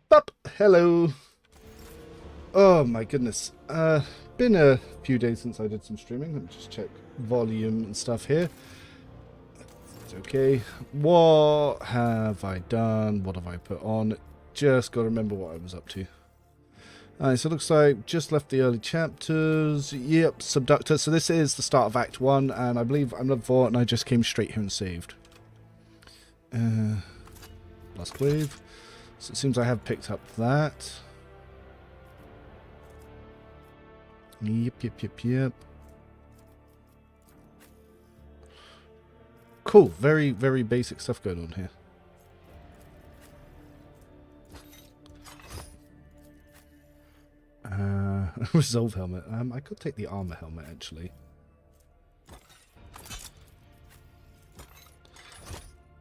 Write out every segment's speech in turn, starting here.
Up, hello. Oh my goodness. Been a few days since I did some streaming. Let me just check volume and stuff here. It's okay. What have I done? What have I put on? Just got to remember what I was up to. Alright, so it looks like just left the early chapters. Yep, Subductor. So this is the start of Act 1, and I believe I'm level 4, and I just came straight here and saved. Last wave. So it seems I have picked up that. Yep. Cool. Very, very basic stuff going on here. Resolve helmet. I could take the armor helmet, actually.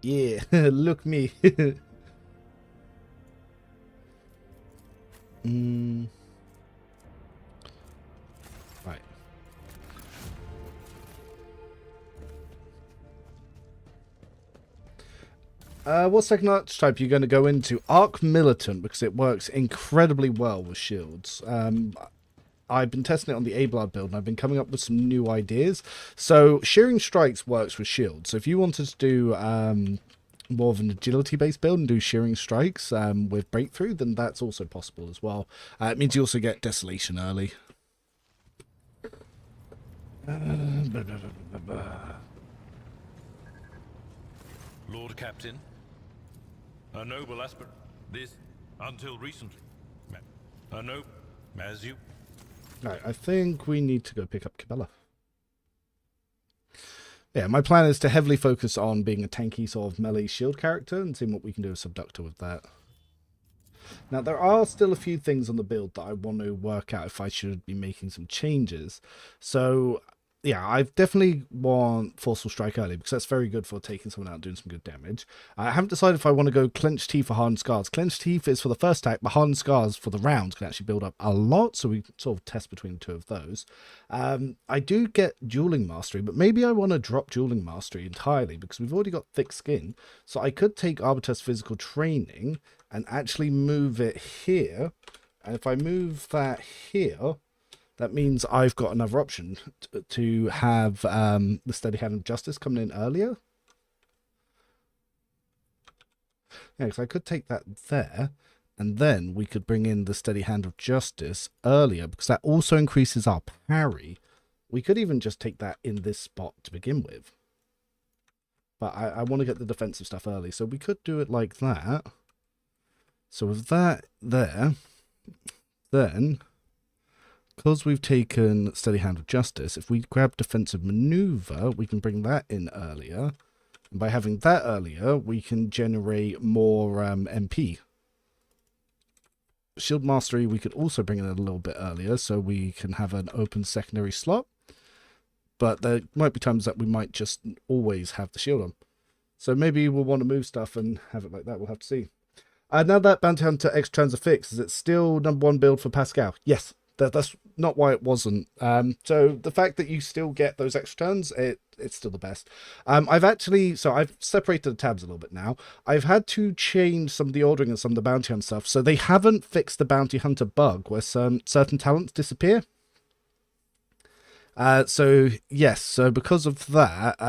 Yeah, look me. Right. What second archetype are you going to go into? Arc Militant, because it works incredibly well with shields. I've been testing it on the A-Blood build, and I've been coming up with some new ideas. So, Shearing Strikes works with shields. So, if you wanted to do more of an agility-based build and do Shearing Strikes with Breakthrough, then that's also possible as well. It means you also get Desolation early. Lord Captain, a noble aspirant. This, until recently, a noble, as you. Right, I think we need to go pick up Cabela. Yeah, my plan is to heavily focus on being a tanky sort of melee shield character and seeing what we can do with Subductor with that. Now, there are still a few things on the build that I want to work out if I should be making some changes. So, yeah, I definitely want Forceful Strike early because that's very good for taking someone out and doing some good damage. I haven't decided if I want to go Clenched Teeth or Hardened Scars. Clenched Teeth is for the first attack, but Hardened Scars for the rounds can actually build up a lot, so we sort of test between the two of those. I do get Dueling Mastery, but maybe I want to drop Dueling Mastery entirely because we've already got Thick Skin. So I could take Arbites Physical Training and actually move it here. And if I move that here, that means I've got another option to have the Steady Hand of Justice coming in earlier. Yeah, because I could take that there, and then we could bring in the Steady Hand of Justice earlier, because that also increases our parry. We could even just take that in this spot to begin with. But I want to get the defensive stuff early, so we could do it like that. So with that there, then, because we've taken Steady Hand of Justice, if we grab Defensive Maneuver, we can bring that in earlier. And by having that earlier, we can generate more MP. Shield Mastery, we could also bring in a little bit earlier, so we can have an open secondary slot. But there might be times that we might just always have the shield on. So maybe we'll want to move stuff and have it like that. We'll have to see. Now that Bounty Hunter X turns are fixed, is it still #1 build for Pascal? Yes. That's not why it wasn't. So the fact that you still get those extra turns, it's still the best. I've separated the tabs a little bit now. I've had to change some of the ordering of some of the Bounty Hunter stuff. So they haven't fixed the Bounty Hunter bug where certain talents disappear. So because of that,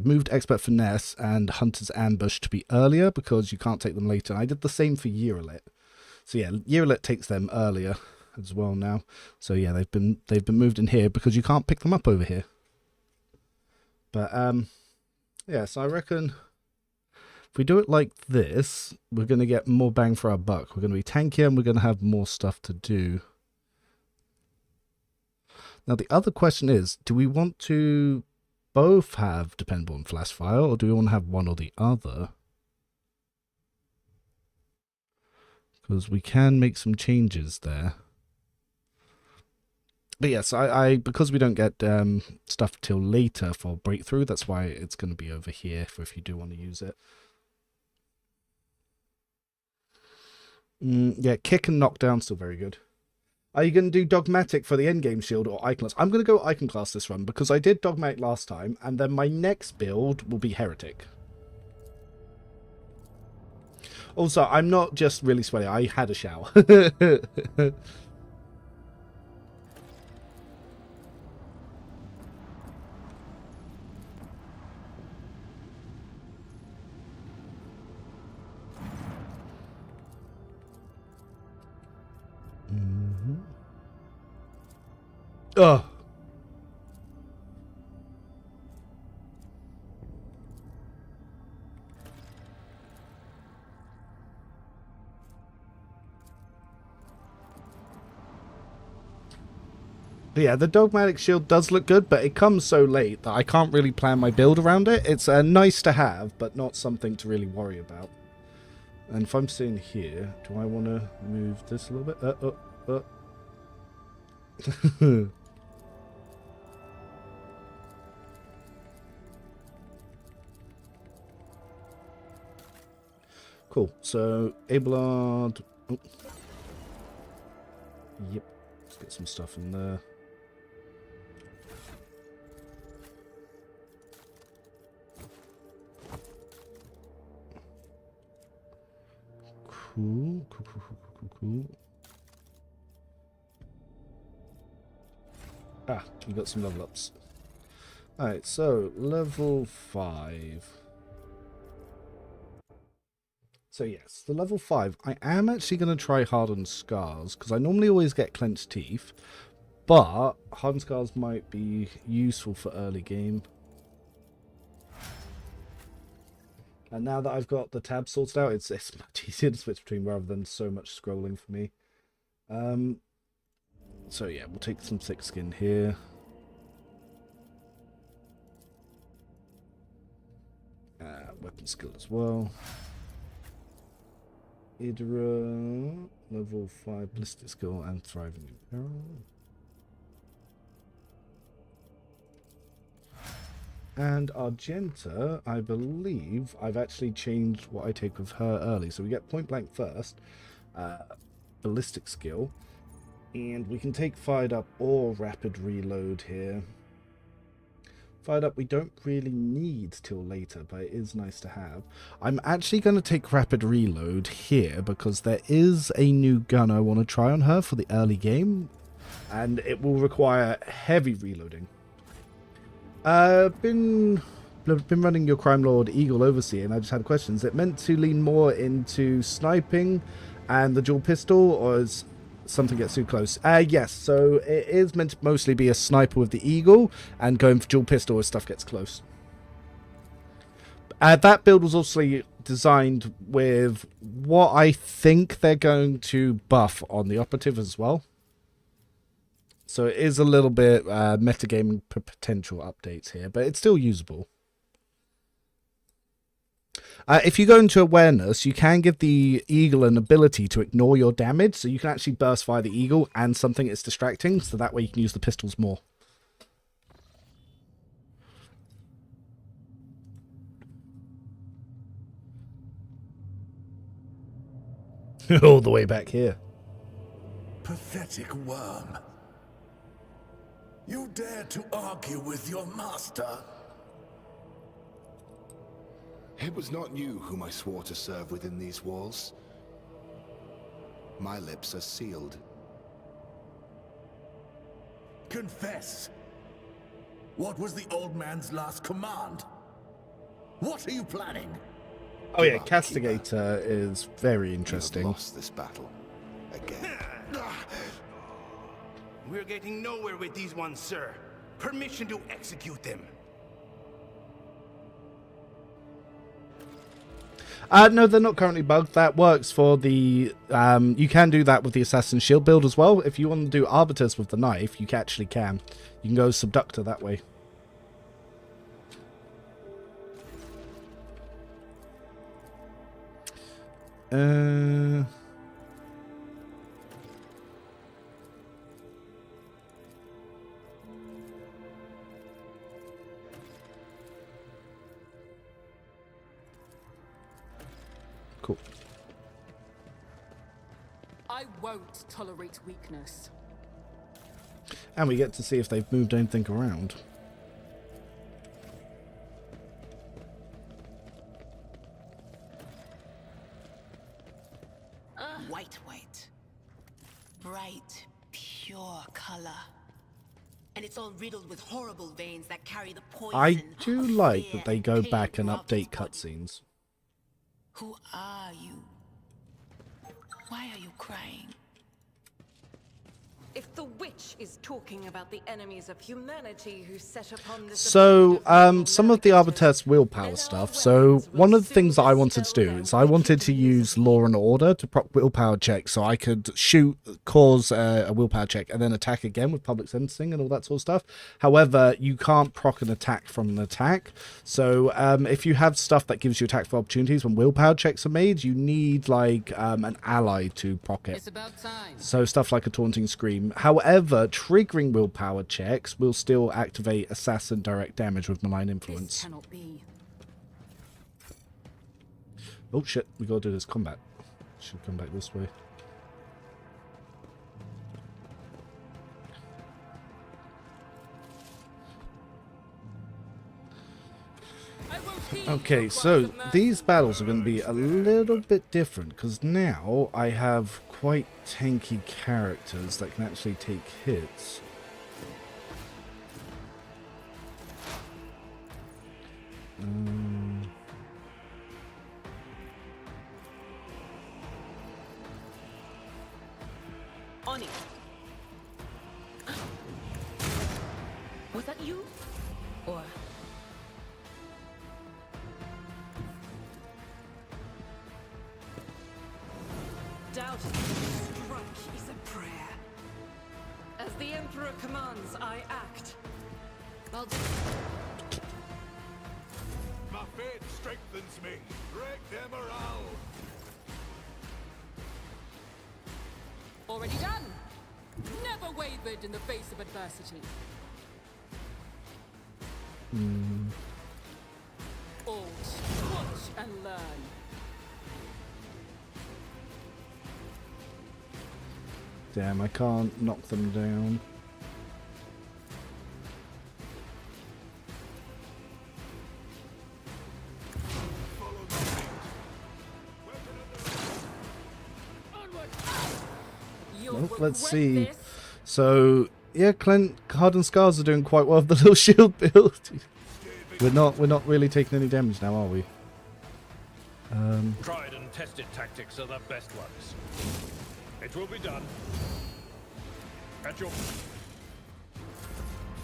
moved Expert Finesse and Hunter's Ambush to be earlier because you can't take them later. I did the same for Yearlet. So yeah, Yearlet takes them earlier as well now. So yeah, they've been moved in here because you can't pick them up over here. But yeah, so I reckon if we do it like this, we're going to get more bang for our buck. We're going to be tankier and we're going to have more stuff to do. Now, the other question is, do we want to both have Dependable and Flash Fire, or do we want to have one or the other? Because we can make some changes there. But yes, because we don't get stuff till later for Breakthrough, that's why it's going to be over here for if you do want to use it. Yeah, Kick and Knockdown still very good. Are you going to do Dogmatic for the endgame shield or Iconoclast? I'm going to go Iconoclast this run because I did Dogmatic last time, and then my next build will be Heretic. Also, I'm not just really sweaty. I had a shower. Oh. Yeah, the dogmatic shield does look good, but it comes so late that I can't really plan my build around it. It's nice to have, but not something to really worry about. And if I'm sitting here, do I want to move this a little bit? Cool. So, Abelard. Oh. Yep. Let's get some stuff in there. Cool. Cool. Ah, we got some level ups. Alright, so level 5. So yes, the level 5. I am actually going to try Hardened Scars, because I normally always get Clenched Teeth, but Hardened Scars might be useful for early game. And now that I've got the tab sorted out, it's much easier to switch between rather than so much scrolling for me. So yeah, we'll take some thick skin here. Weapon skill as well. Idra, level 5 ballistic skill and thriving in peril. And Argenta, I believe I've actually changed what I take with her early. So we get point blank first, ballistic skill, and we can take fired up or rapid reload here. Fired up we don't really need till later, but it is nice to have. I'm actually going to take rapid reload here because there is a new gun I want to try on her for the early game, and it will require heavy reloading. Been running your Crime Lord Eagle Overseer, and I just had questions. Is it meant to lean more into sniping and the dual pistol, or is something gets too close? Yes, so it is meant to mostly be a sniper with the Eagle and going for dual pistol as stuff gets close. That build was also designed with what I think they're going to buff on the operative as well. So it is a little bit metagaming potential updates here, but it's still usable. If you go into awareness, you can give the Eagle an ability to ignore your damage, so you can actually burst fire the Eagle and something that's distracting, so that way you can use the pistols more. All the way back here. Pathetic worm. You dare to argue with your master? It was not you whom I swore to serve within these walls. My lips are sealed. Confess. What was the old man's last command? What are you planning? Oh yeah, Castigator is very You interesting. have lost this battle again. We're getting nowhere with these ones, sir. Permission to execute them. No, they're not currently bugged. That works for the... you can do that with the Assassin's Shield build as well. If you want to do Arbites with the knife, you actually can. You can go Subductor that way. Cool. I won't tolerate weakness. And we get to see if they've moved anything around. White. Bright, pure color. And it's all riddled with horrible veins that carry the poison. I do of like fear that they and go pain back and throughout his update body. cutscenes. Who are you? Why are you crying? If the witch is talking about the enemies of humanity who set upon this So, abode of some of the navigators, Arbites willpower then our stuff. So, weapons will one of the soon things that I wanted to dispel do their is I wanted to wicked use misery. Law and Order to proc willpower check, so I could cause a willpower check, and then attack again with public sentencing and all that sort of stuff. However, you can't proc an attack from an attack. So, if you have stuff that gives you attack for opportunities when willpower checks are made, you need like an ally to proc it. It's about time. So stuff like a taunting scream. However, triggering willpower checks will still activate assassin direct damage with malign This influence. cannot be. Oh shit, we gotta do this combat. Should come back this way. I won't heed Okay, your so cries of mercy. these battles are going to be a little bit different because now I have quite tanky characters that can actually take hits. On it. Was that you? Or... Doubt struck is a prayer. As the Emperor commands, I act. I'll do. My faith strengthens me. Break their morale. Already done. Never wavered in the face of adversity. Alt, watch and learn. Damn, I can't knock them down. You'll Well, regret let's see. this. So yeah, Clint, Hardened Scars are doing quite well with the little shield build. We're not really taking any damage now, are we? Tried and tested tactics are the best ones. It will be done. At your...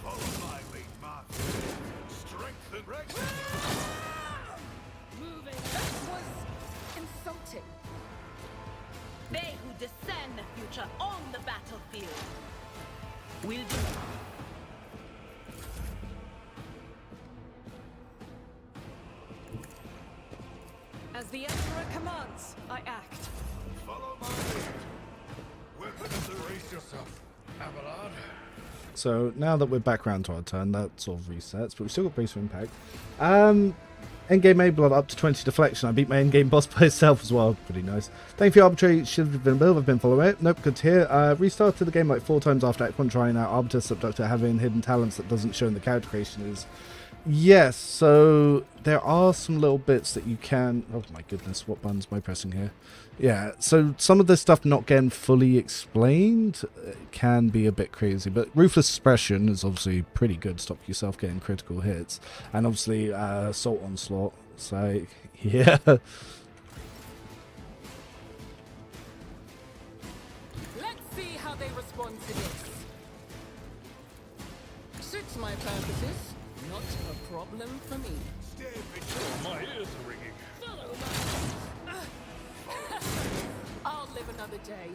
Follow my lead, Mark. Strengthen Rex. That was insulting. They who discern the future on the battlefield will do. As the Emperor commands, I act. Follow my lead. Weapon of the race yourself, Abelard. So now that we're back round to our turn, that sort of resets, but we've still got brace for impact. Endgame A blood up to 20 deflection. I beat my endgame boss by itself as well. Pretty nice. Thank you, Arbitrary. Should have been built. I've been following it. Nope, good to hear. Restarted the game like 4 times after Act 1 trying out Arbites Subductor having hidden talents that doesn't show in the character creation is... Yes, so there are some little bits that you can... Oh my goodness, what buttons am I pressing here? Yeah, so some of this stuff not getting fully explained can be a bit crazy, but Ruthless Suppression is obviously pretty good, stop yourself getting critical hits, and obviously Assault Onslaught, so yeah. Let's see how they respond to this. Suits my purposes. Not a problem for me. My ears are ringing. Follow my... I'll live another day.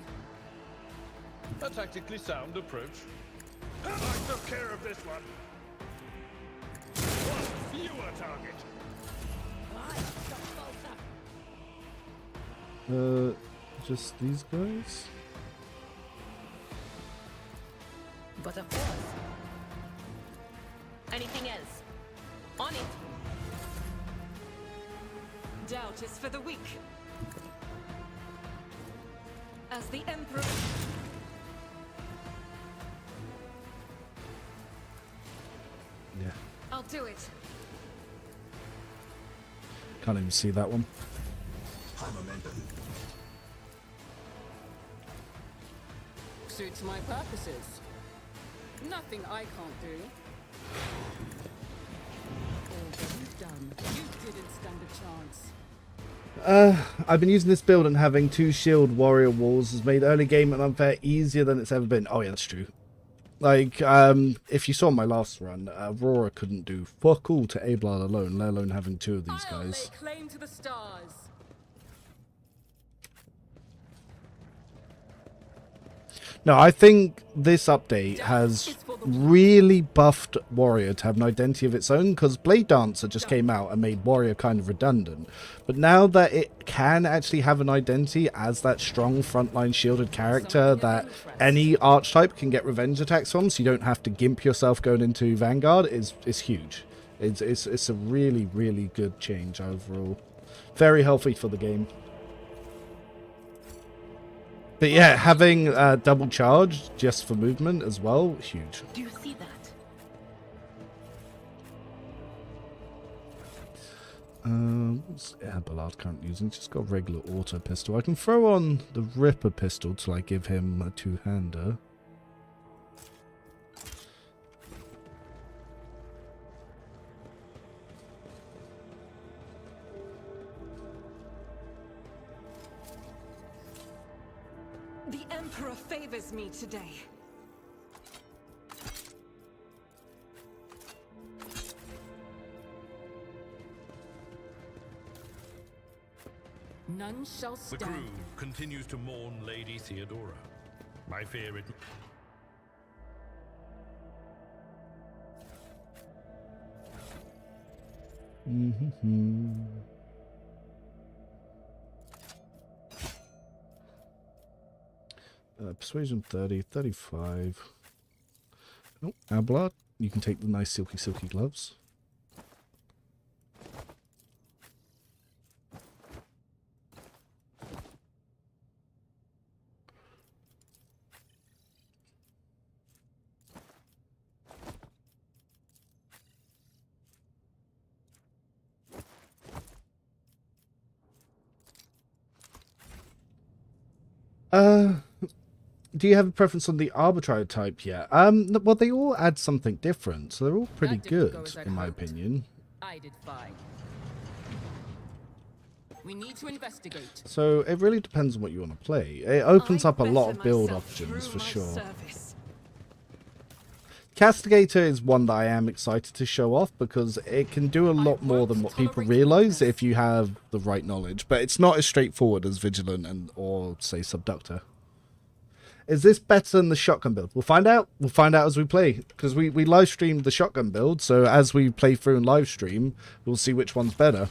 A tactically sound approach. I took care of this one. One fewer target. Just these guys? But of course. Anything else? On it. Doubt is for the weak. As the Emperor... Yeah, I'll do it. can't even see that one. Suits my purposes. Nothing I can't do. Already done. You didn't stand a chance. I've been using this build and having 2 shield warrior walls has made early game and unfair easier than it's ever been. Oh yeah, that's true. Like, if you saw my last run, Aurora couldn't do fuck all to Abelard alone, let alone having 2 of these I'll guys. lay claim to the stars. No, I think this update has really buffed Warrior to have an identity of its own, because Blade Dancer just came out and made Warrior kind of redundant. But now that it can actually have an identity as that strong frontline shielded character that any archetype can get revenge attacks from, so you don't have to gimp yourself going into Vanguard, is huge. It's a really, really good change overall. Very healthy for the game. But yeah, having double charge just for movement as well, huge. Do you see that? What's Abelard currently using? Just got a regular auto pistol. I can throw on the Ripper pistol to like give him a 2-hander. The Emperor favors me today. None shall The stand. crew continues to mourn Lady Theodora. I fear it. Persuasion 30, 35. Oh, Abelard, you can take the nice silky gloves. Do you have a preference on the arbitrary type yet? Well, they all add something different, so they're all pretty That didn't go good, as I'd in my hoped. opinion. I did fine. We need to investigate. So it really depends on what you want to play. It opens I up a lot better of build myself options through for my sure. service. Castigator is one that I am excited to show off because it can do a lot more than what people realize if you have the right knowledge, but it's not as straightforward as Vigilant and or say Subductor. Is this better than the shotgun build? We'll find out. We'll find out as we play, because we live streamed the shotgun build, so as we play through and live stream, we'll see which one's better.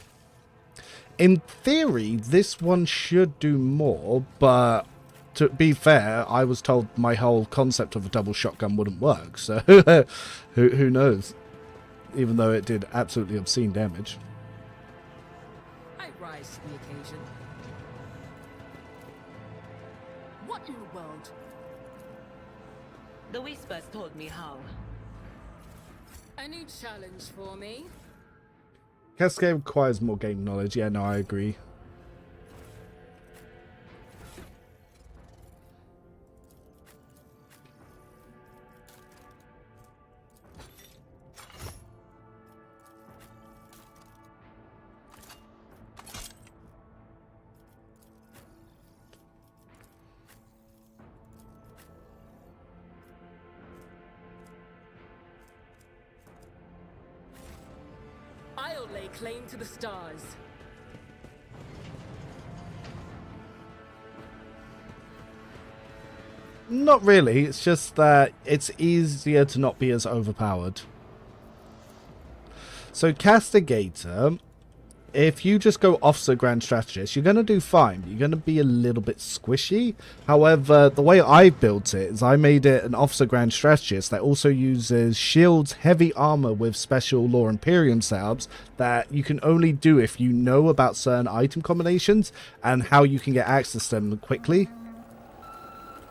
In theory, this one should do more, but to be fair, I was told my whole concept of a double shotgun wouldn't work, so who knows? Even though it did absolutely obscene damage. I rise to the occasion. What in the world? The whispers told me how. A new challenge for me? Cascade requires more game knowledge. Yeah, no, I agree. I'll lay claim to the stars. Not really. It's just that it's easier to not be as overpowered. So Castigator, if you just go Officer Grand Strategist, you're going to do fine. You're going to be a little bit squishy. However, the way I built it is I made it an Officer Grand Strategist that also uses shields, heavy armor with special Law Imperium setups that you can only do if you know about certain item combinations and how you can get access to them quickly.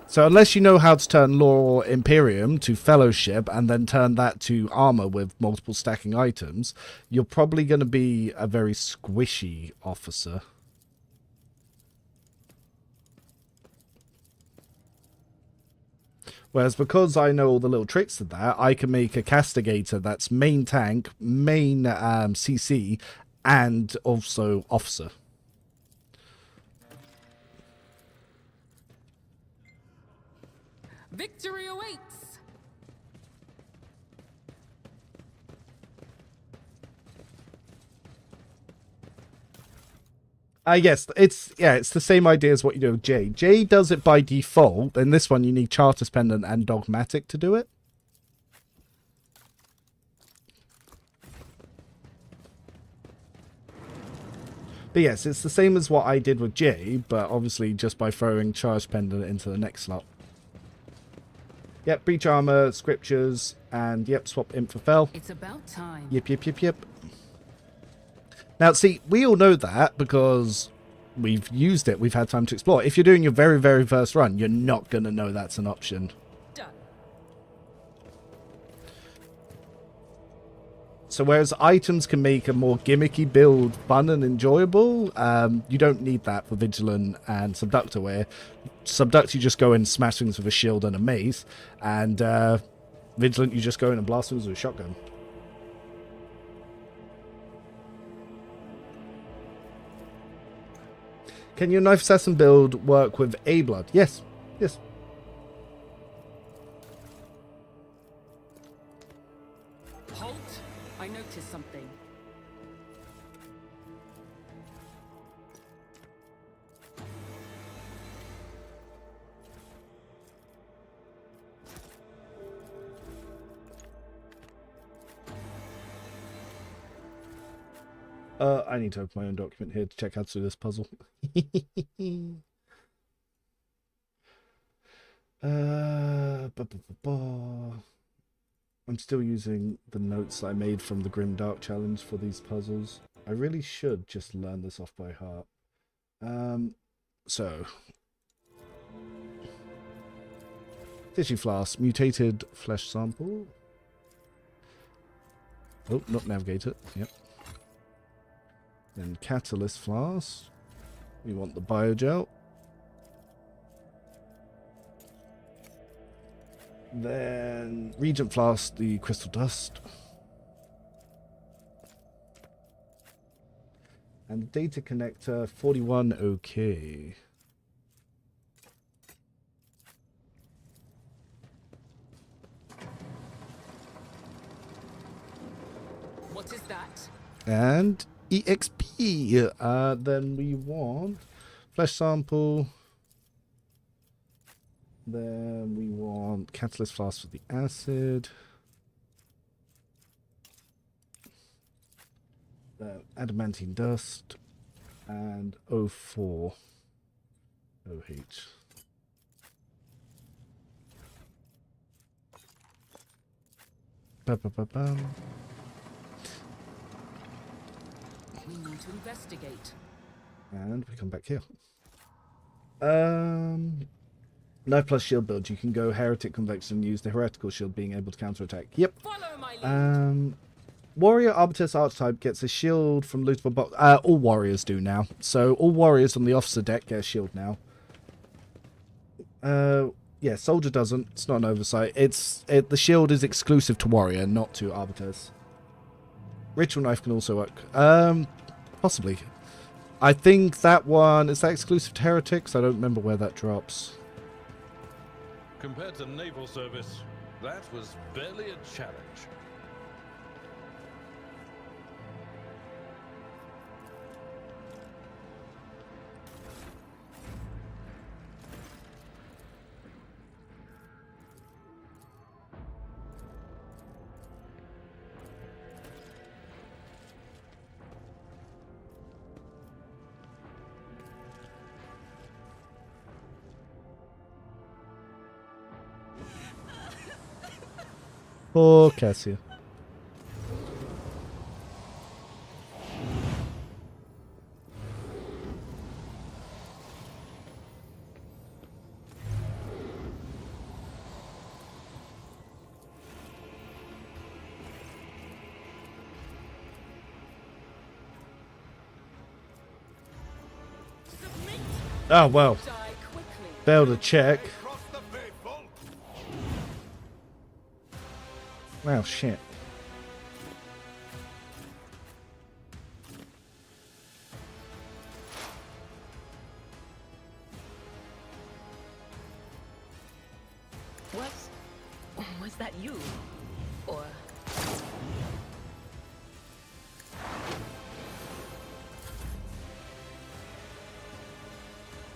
So unless you know how to turn Law Imperium to Fellowship and then turn that to armor with multiple stacking items, you're probably going to be a very squishy officer. Whereas because I know all the little tricks to that, I can make a castigator that's main tank, main CC, and also officer. Victory awaits! Yes, it's the same idea as what you do with J. J does it by default. In this one, you need Charter's Pendant and Dogmatic to do it. But yes, it's the same as what I did with J, but obviously just by throwing Charge Pendant into the next slot. Yep, Breach Armor, Scriptures, and yep, swap Imp for Fel. It's about time. Yep. Now, see, we all know that because we've used it. We've had time to explore. If you're doing your very, very first run, you're not going to know that's an option. Done. So whereas items can make a more gimmicky build fun and enjoyable, you don't need that for Vigilant and Subductor, where Subductor you just go in and smash things with a shield and a mace, and Vigilant you just go in and blast things with a shotgun. Can your Knife Assassin build work with A-Blood? Yes. Yes. Halt! I noticed something. I need to open my own document here to check how to do this puzzle. I'm still using the notes I made from the Grim Dark Challenge for these puzzles. I really should just learn this off by heart. So. Tissue Flask, Mutated Flesh Sample. Oh, not Navigator. Yep. Then Catalyst Flask. We want the Biogel. Then Regent Flask, the Crystal Dust. And Data Connector 41OK. What is that? And EXP. Then we want Flesh Sample. Then we want Catalyst Flask for the acid. Adamantine Dust. And O4 OH. Ba-ba-ba-bam. We need to investigate. And we come back here. Knife plus shield build. You can go Heretic Complex and use the Heretical Shield being able to counterattack. Yep. Follow my lead. Warrior Arbites Archetype gets a shield from lootable box. All warriors do now. So all warriors on the officer deck get a shield now. Yeah, soldier doesn't. It's not an oversight. The shield is exclusive to warrior, not to Arbites. Ritual knife can also work. Possibly. I think that one is that exclusive to heretics. I don't remember where that drops. Compared to naval service, that was barely a challenge. Poor Cassia. Submit. Oh well. Die quickly. Failed to check. Wow, shit. Was that you? Or...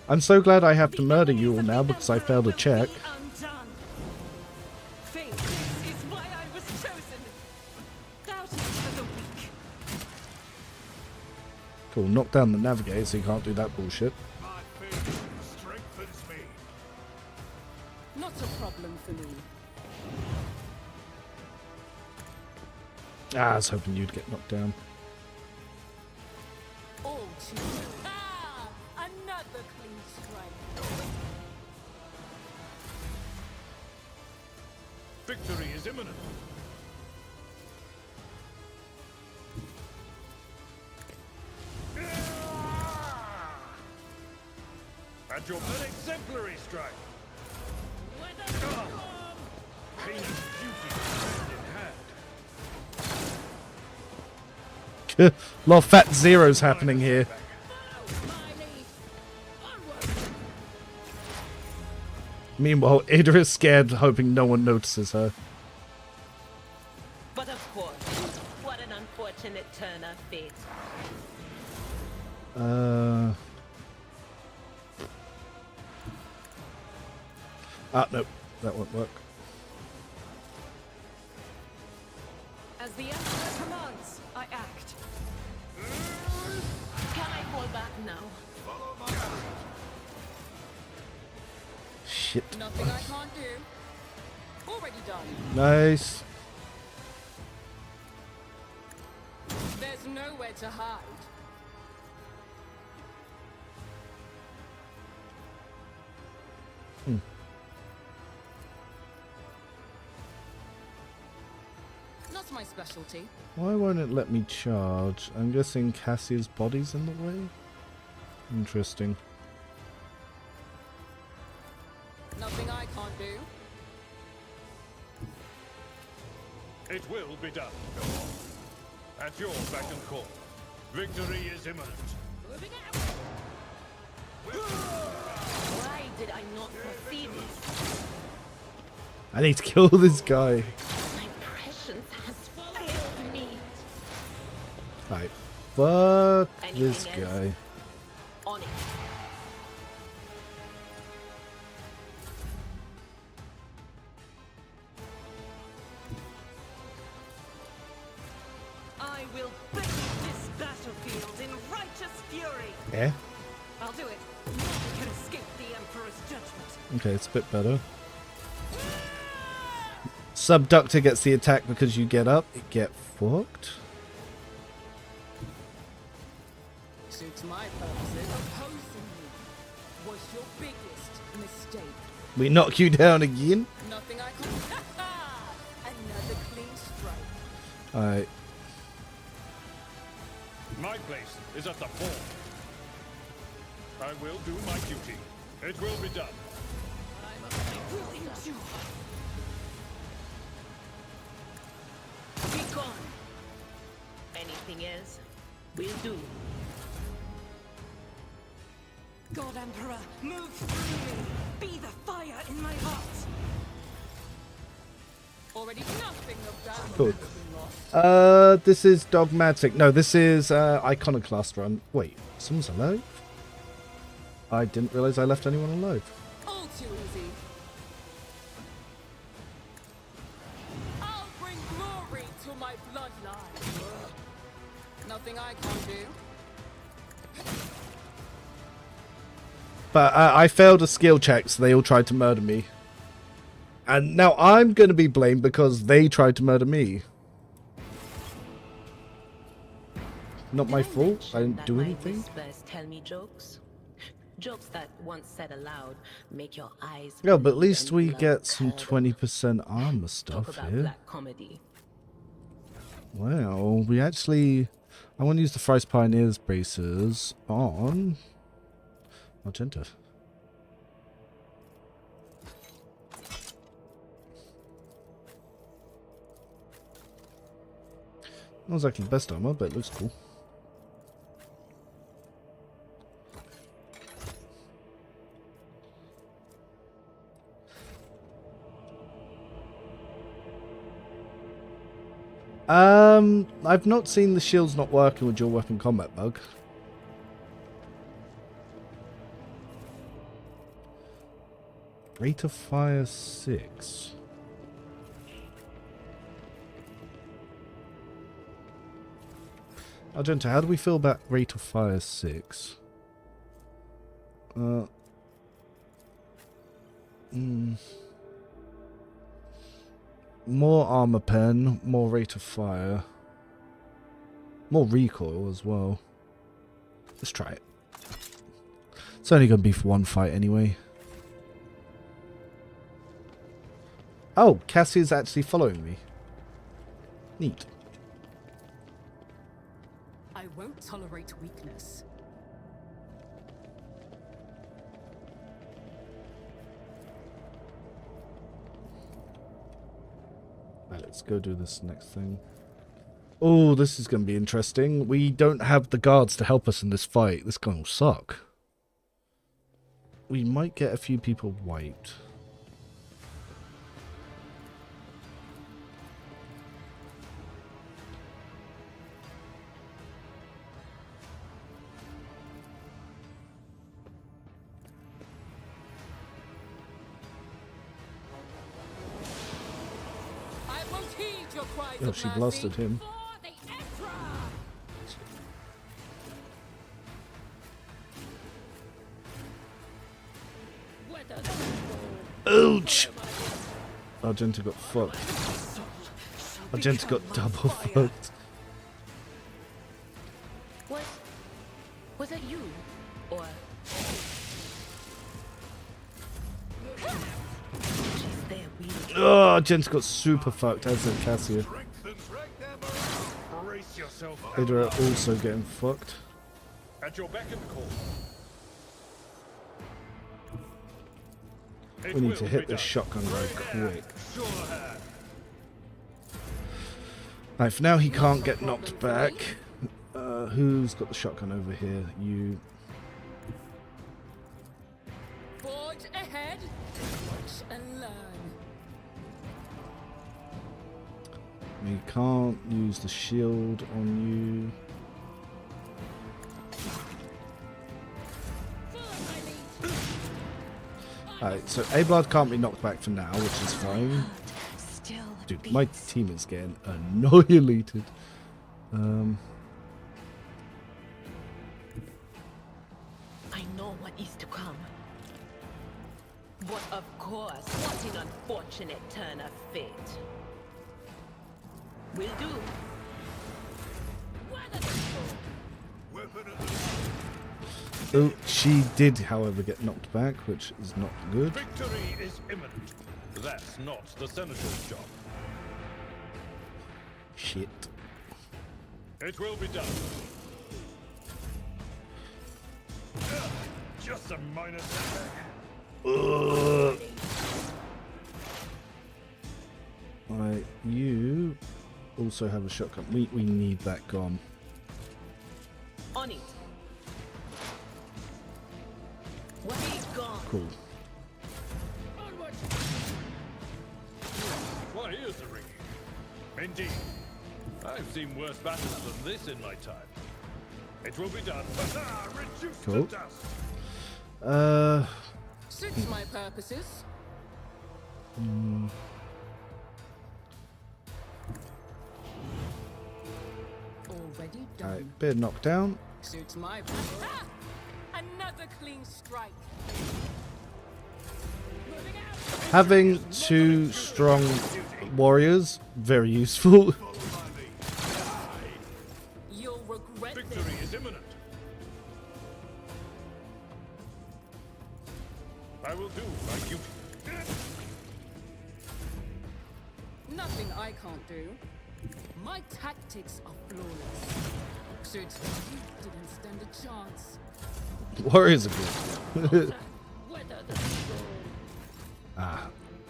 I'm so glad I have to murder you all now because I failed a check. Faith is why I was chosen. Doubt is for the weak. Cool, knock down the navigator so you can't do that bullshit. My faith strengthens me. Not a problem for me. Ah, I was hoping you'd get knocked down. All too Ah! Another clean strike. Victory is imminent. At your an exemplary strike. Pain and beauty hand in hand. A lot of fat zeros happening here. Meanwhile, Idris scared, hoping no one notices her. But of course, what an unfortunate turn of fate. Nope. That won't work. As the Emperor commands, I act. Can I fall back now? Shit. Nothing I can't do. Already done. Nice. There's nowhere to hide. Not my specialty. Why won't it let me charge? I'm guessing Cassia's body's in the way? Interesting. Nothing I can't do. It will be done. At your beck and call. Victory is imminent. Why did I not foresee this? I need to kill this guy. My prescience has failed me. Right. Fuck Anything this else? guy. On it. I will bathe this battlefield in righteous fury. Eh? I'll do it. None can escape the Emperor's judgment. Okay, it's a bit better. Subductor gets the attack because you get up. It get fucked. Suits my purposes. Opposing me was your biggest mistake. We knock you down again. Nothing I can. Another clean strike. Alright. My place is at the fore. I will do my duty. It will be done. Be gone. Anything else? Will do. God Emperor, move through me. Be the fire in my heart. Already nothing of that Cool. has been lost. This is dogmatic. No, this is iconoclast run. Wait, someone's alive? I didn't realize I left anyone alive. All too easy. I'll bring glory to my bloodline. Nothing I can't do. But I failed a skill check, so they all tried to murder me. And now I'm going to be blamed because they tried to murder me. Not my fault. I didn't do anything. Whispers tell me jokes. Jokes that once said aloud make your eyes. Yeah, but at bleed least and we blood get some curdle. 20% armor Talk stuff about here. black comedy. Well, we actually... I want to use the Thrice Pioneers braces on... Magenta. Not exactly the best armor, but it looks cool. I've not seen the shields not working with dual weapon combat bug. Rate of fire 6. Argento, how do we feel about rate of fire 6? More armor pen, more rate of fire, more recoil as well. Let's try it. It's only going to be for one fight anyway. Oh, Cassie's actually following me. Neat. I won't tolerate weakness. Right, let's go do this next thing. Oh, this is going to be interesting. We don't have the guards to help us in this fight. This gun will suck. We might get a few people wiped. Oh, she blasted him. Ouch! Argento got fucked. Argento got double fucked. Was it you? Or... Oh, Argento got super fucked, as did Cassia. Brace yourself. Hydra also getting fucked. At your beck and call. We need to hit this shotgun guy quick. Right, for now he can't get knocked back. Who's got the shotgun over here? You. Forge ahead. Watch and learn. We can't use the shield on you. Alright, so Ablard can't be knocked back for now, which is fine. Dude, my team is getting annihilated. I know what is to come. But of course, what an unfortunate turn of fate. Will do. Oh, she did, however, get knocked back, which is not good. Victory is imminent. That's not the senator's job. Shit. It will be done. Just a minor setback. Right, you also have a shotgun. We need that gone. On it. Wait, gone. Cool. Onward. Why is the ring? Indeed. I've seen worse battles than this in my time. It will be done. Reduce Cool. the dust. Suits my purposes. Already done. Alright, bit knocked down. Suits my purpose. Ah! Another clean strike. Moving out. Having two strong warriors, very useful. You'll regret Victory this. is imminent. I will do my duty. Nothing I can't do. My tactics are flawless. Suits you didn't stand a chance. Warriors are good. Weather the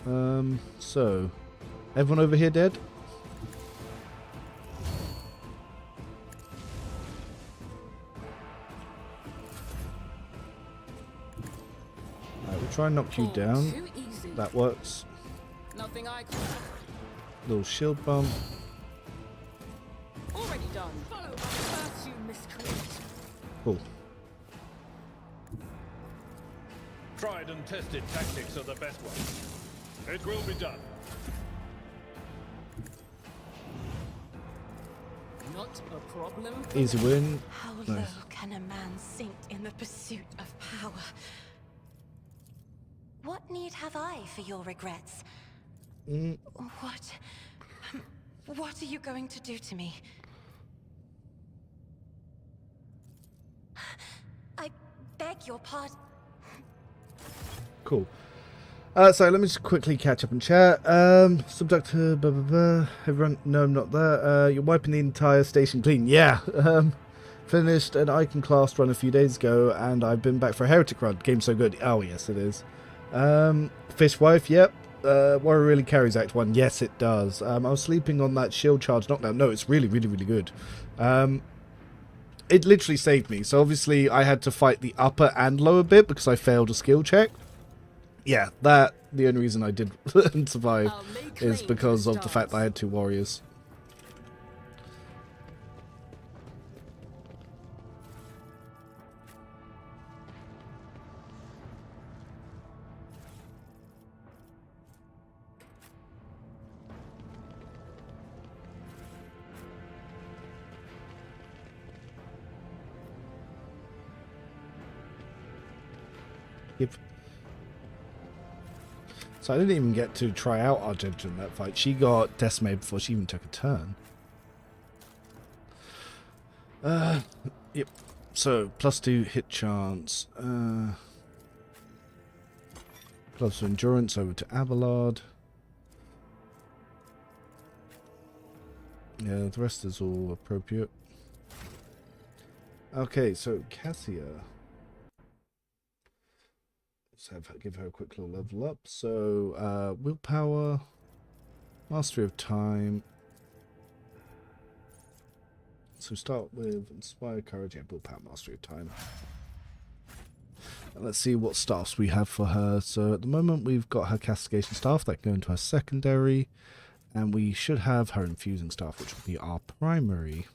storm. So everyone over here dead? try and knock you All down. too easy. That works. Nothing I can't. Little shield bump. Already done. Follow my first, you miscreant. Cool. Tried and tested tactics are the best ones. It will be done. Not a problem. Easy win. How Nice. low can a man sink in the pursuit of power? What need have I for your regrets? What are you going to do to me? I beg your pardon. Cool. So let me just quickly catch up and chat. Subductor, blah, blah, blah. Everyone, no, I'm not there. You're wiping the entire station clean. Yeah. Finished an icon class run a few days ago, and I've been back for a heretic run. Game's so good. Oh, yes, it is. Fishwife, yep. Warrior really carries Act 1. Yes, it does. I was sleeping on that shield charge knockdown. No, it's really, really, really good. It literally saved me. So obviously I had to fight the upper and lower bit because I failed a skill check. Yeah, the only reason I did survive is because of the fact that I had 2 warriors. Yep. So I didn't even get to try out Argenta in that fight. She got decimated before she even took a turn. Yep. So +2 hit chance. Plus endurance over to Abelard. Yeah, the rest is all appropriate. Okay, so Cassia. Give her a quick little level up. So, willpower, mastery of time. So start with inspire, courage, and willpower, mastery of time. And let's see what staffs we have for her. So at the moment we've got her castigation staff that can go into her secondary, and we should have her infusing staff, which will be our primary.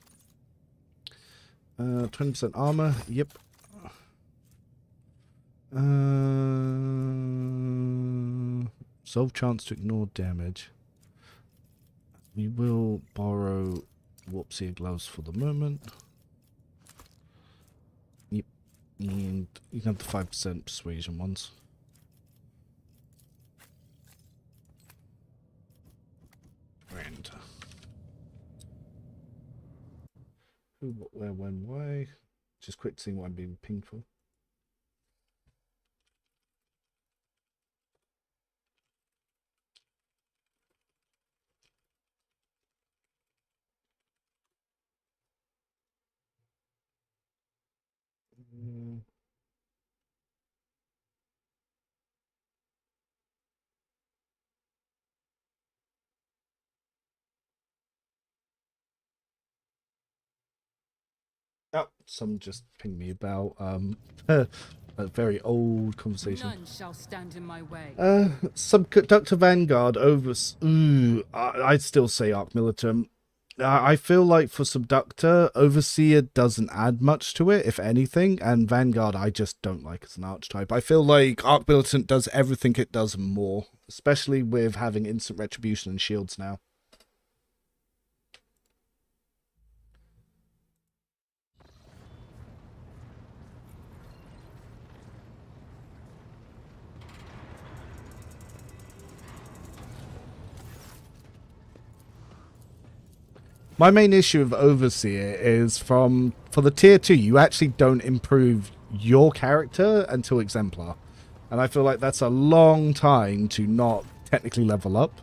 20% armor. Yep. Solve chance to ignore damage. We will borrow Warpseer gloves for the moment. Yep. And you can have the 5% persuasion ones. And who, what, where, when, why? Just quick seeing what I'm being pinged for. Oh, someone just pinged me about a very old conversation. None shall stand in my way. Subductor Vanguard over. I'd still say Arc Militum. I feel like for Subductor, Overseer doesn't add much to it, if anything, and Vanguard I just don't like as an archetype. I feel like Arc Militant does everything it does and more, especially with having instant retribution and shields now. My main issue with Overseer is for the tier 2, you actually don't improve your character until Exemplar. And I feel like that's a long time to not technically level up.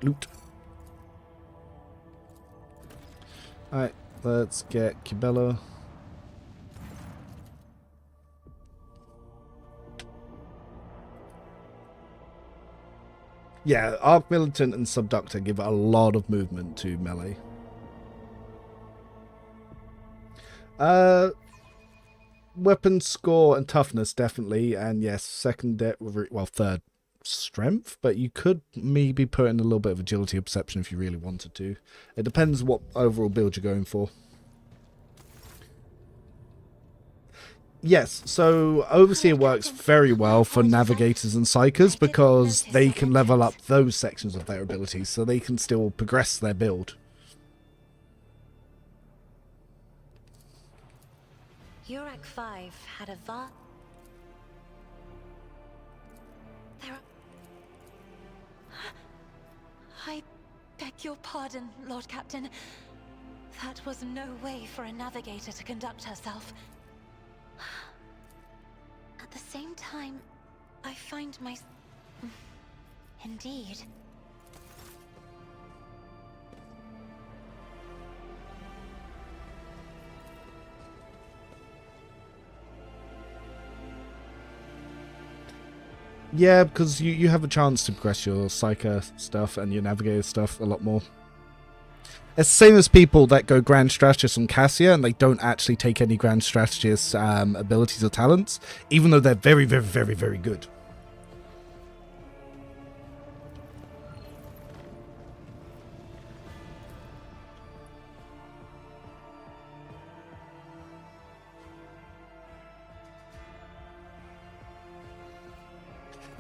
loot. Alright, let's get Kibella. Yeah, Arc Militant and Subductor give a lot of movement to melee. Weapon score and toughness, definitely. And yes, third strength. But you could maybe put in a little bit of agility or perception if you really wanted to. It depends what overall build you're going for. Yes, so Overseer works very well for Navigators and Psychers because they can level up those sections of their abilities, so they can still progress their build. Urak 5 had a There are... I beg your pardon, Lord Captain. That was no way for a navigator to conduct herself. At the same time, I find my... Indeed. Yeah, because you have a chance to progress your Psyker stuff and your Navigator stuff a lot more. It's the same as people that go Grand Strategist on Cassia and they don't actually take any Grand Strategist abilities or talents, even though they're very, very, very, very good.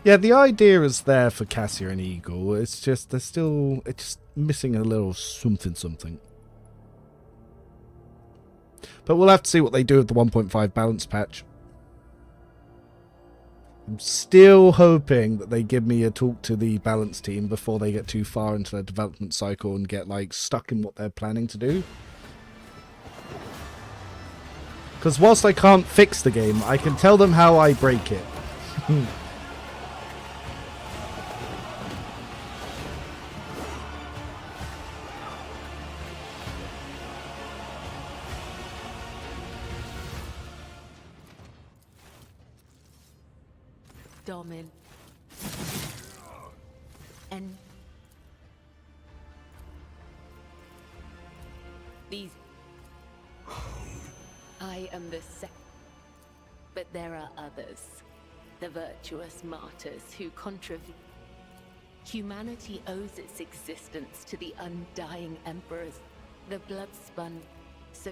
Yeah, the idea is there for Cassia and Eagle. It's just it's just missing a little something. But we'll have to see what they do with the 1.5 balance patch. I'm still hoping that they give me a talk to the balance team before they get too far into their development cycle and get like stuck in what they're planning to do. Because whilst I can't fix the game, I can tell them how I break it. Domin. And these... I am the but there are others. The virtuous martyrs who contribute. Humanity owes its existence to the undying emperors, the bloodspun. So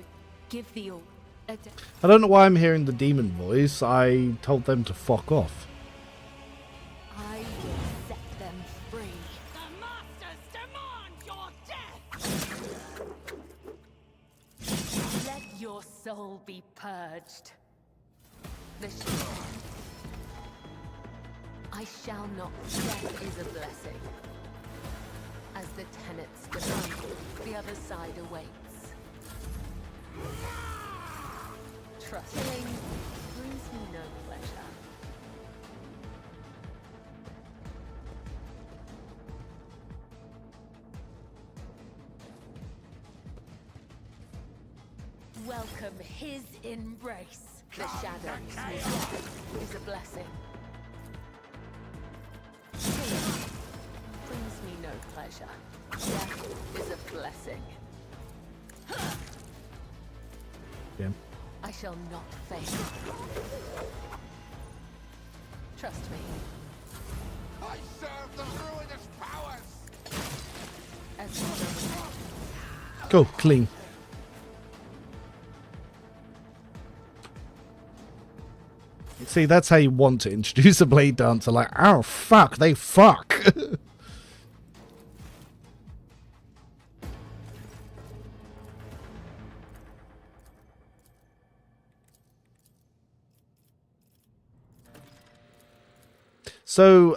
give the all. I don't know why I'm hearing the demon voice. I told them to fuck off. I will set them free. The masters demand your death! Let your soul be purged. I shall not. Death is a blessing. As the tenets demand, the other side awaits. Trusting brings me no pleasure. Welcome his embrace. The shadows is a blessing. Brings me no pleasure. Death is a blessing. Yeah. I shall not fail. Trust me. I serve the ruinous powers! As you know. Go, clean. See, that's how you want to introduce a blade dancer, like, oh fuck, they fuck. So,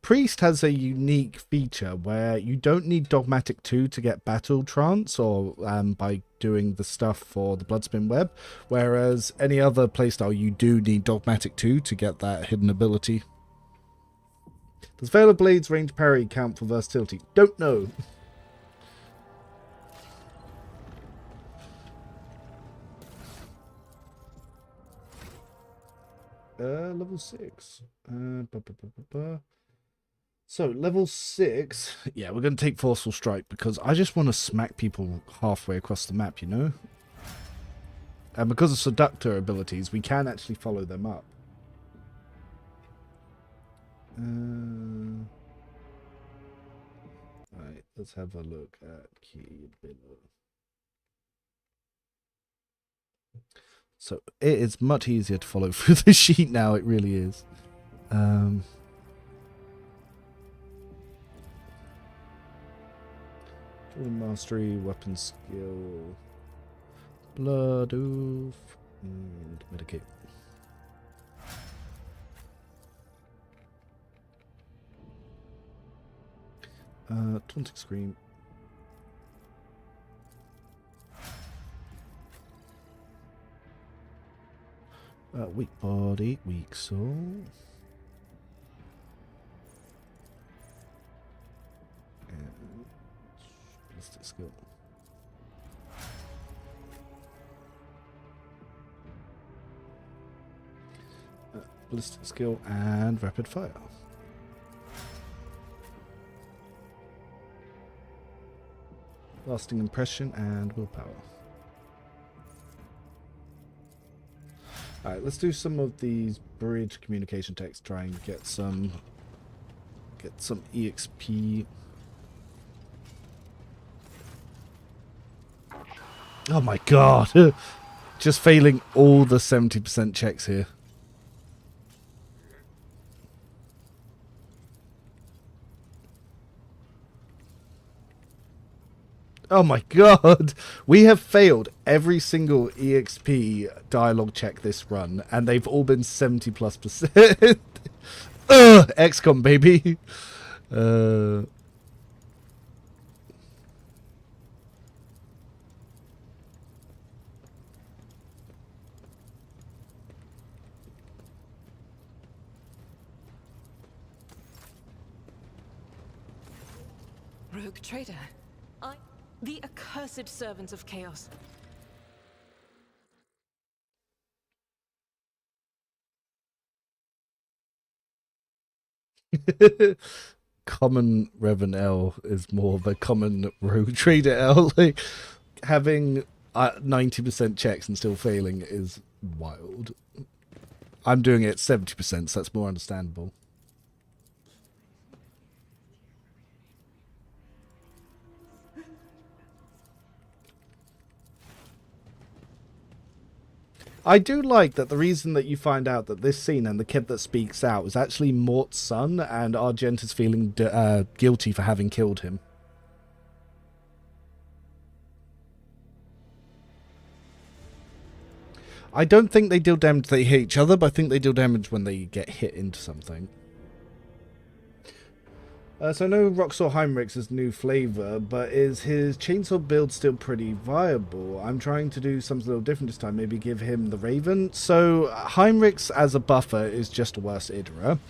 Priest has a unique feature where you don't need Dogmatic 2 to get Battle Trance, or by doing the stuff for the Bloodspin Web, whereas any other playstyle you do need Dogmatic 2 to get that hidden ability. Does Veil of Blades range parry count for versatility? Don't know. Level 6. So, level 6. Yeah, we're going to take Forceful Strike because I just want to smack people halfway across the map, you know? And because of Subductor abilities, we can actually follow them up. Right, let's have a look at key ability. So it is much easier to follow through the sheet now, it really is. Mastery, weapon skill, blood oof, and medicate. Taunting Scream. Weak body, weak soul. And ballistic skill. Ballistic skill and rapid fire. Lasting impression and willpower. Alright, let's do some of these bridge communication texts, try and get some EXP. Oh my god! Just failing all the 70% checks here. Oh my god! We have failed every single EXP dialogue check this run, and they've all been 70+%. Ugh! XCOM, baby! Rogue trader. The accursed servants of chaos. Common Revan L is more of a common rogue trader L. Like, having 90% checks and still failing is wild. I'm doing it 70%, so that's more understandable. I do like that the reason that you find out that this scene and the kid that speaks out is actually Mort's son, and Argent is feeling guilty for having killed him. I don't think they deal damage when they hit each other, but I think they deal damage when they get hit into something. So I know Roxor Heinrich's is new flavor, but is his chainsaw build still pretty viable? I'm trying to do something a little different this time, maybe give him the Raven. So Heinrich's as a buffer is just a worse Idra.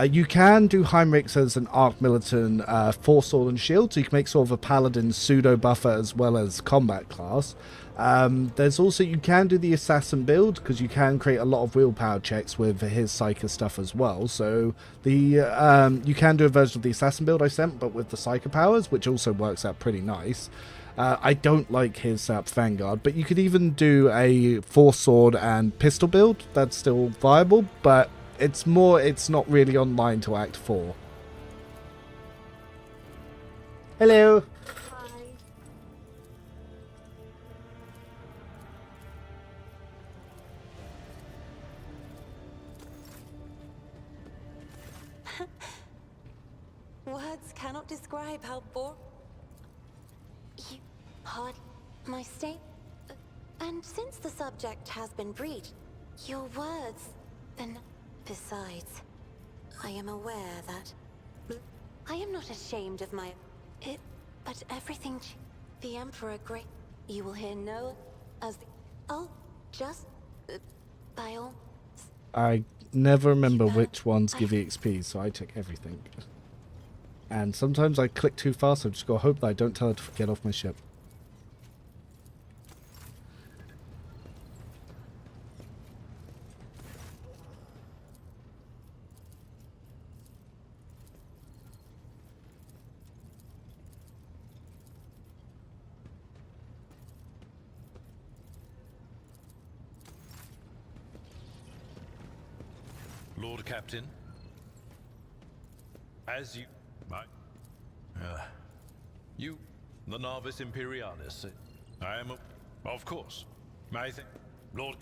You can do Heinrich's as an Arc Militant Force Sword and Shield, so you can make sort of a Paladin pseudo buffer as well as combat class. There's also, you can do the Assassin build, because you can create a lot of willpower checks with his Psyker stuff as well. So the you can do a version of the Assassin build I sent, but with the Psyker powers, which also works out pretty nice. I don't like his Vanguard, but you could even do a Force Sword and Pistol build. That's still viable, but it's not really online till Act 4. Hello. Words cannot describe how you heard my state. And since the subject has been breached, your words, then besides, I am aware that I am not ashamed of but everything the Emperor Great, you will hear no as the, oh, just by all. I never remember which ones give EXP, so I take everything. And sometimes I click too fast, so I just gotta hope that I don't tell her to get off my ship. Lord Captain, as you... you, the Navis Imperialis, I am of course. I think... Lord...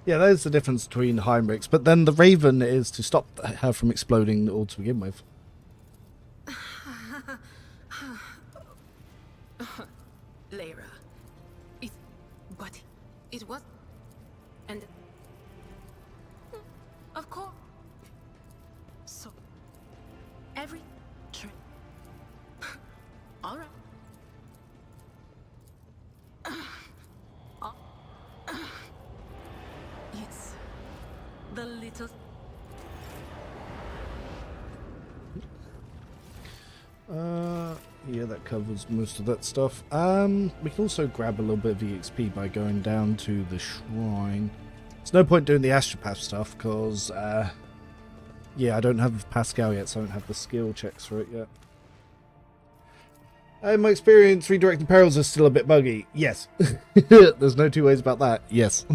Yeah, there's the difference between Heinrichs, but then the Raven is to stop her from exploding all to begin with. Lyra. But it was... And... Of course. So... Every... Alright. It's... The little... Yeah, that covers most of that stuff. We can also grab a little bit of EXP by going down to the shrine. There's no point doing the astropath stuff, because, yeah, I don't have Pascal yet, so I don't have the skill checks for it yet. In my experience, redirecting perils is still a bit buggy. Yes. There's no two ways about that. Yes.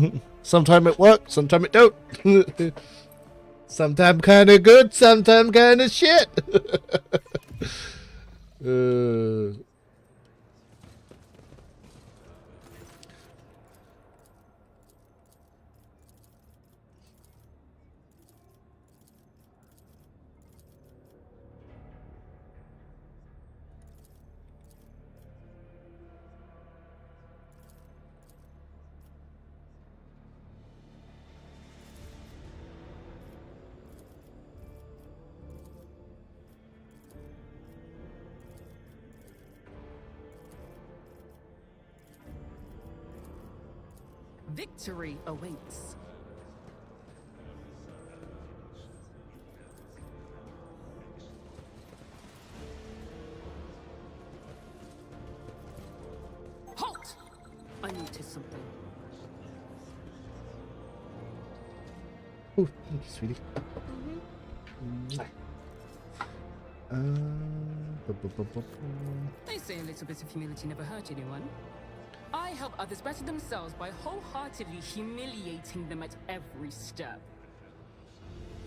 Sometime it works, sometime it don't. Sometime kinda good, sometime kinda shit. Victory awaits. Halt! I noticed something. Oh, thank you, sweetie. They say a little bit of humility never hurt anyone. I help others better themselves by wholeheartedly humiliating them at every step.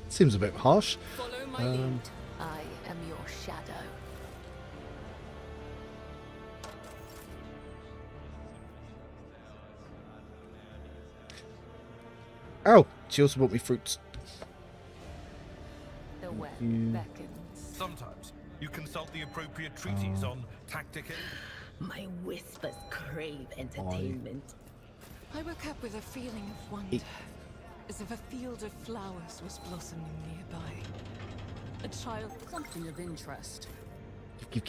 Seems a bit harsh. Follow my lead. I am your shadow. Oh, she also brought me fruits. The web beckons. Sometimes you consult the appropriate treaties on tactic. My whispers crave entertainment. I woke up with a feeling of wonder, as if a field of flowers was blossoming nearby. A child... Something of interest. Give.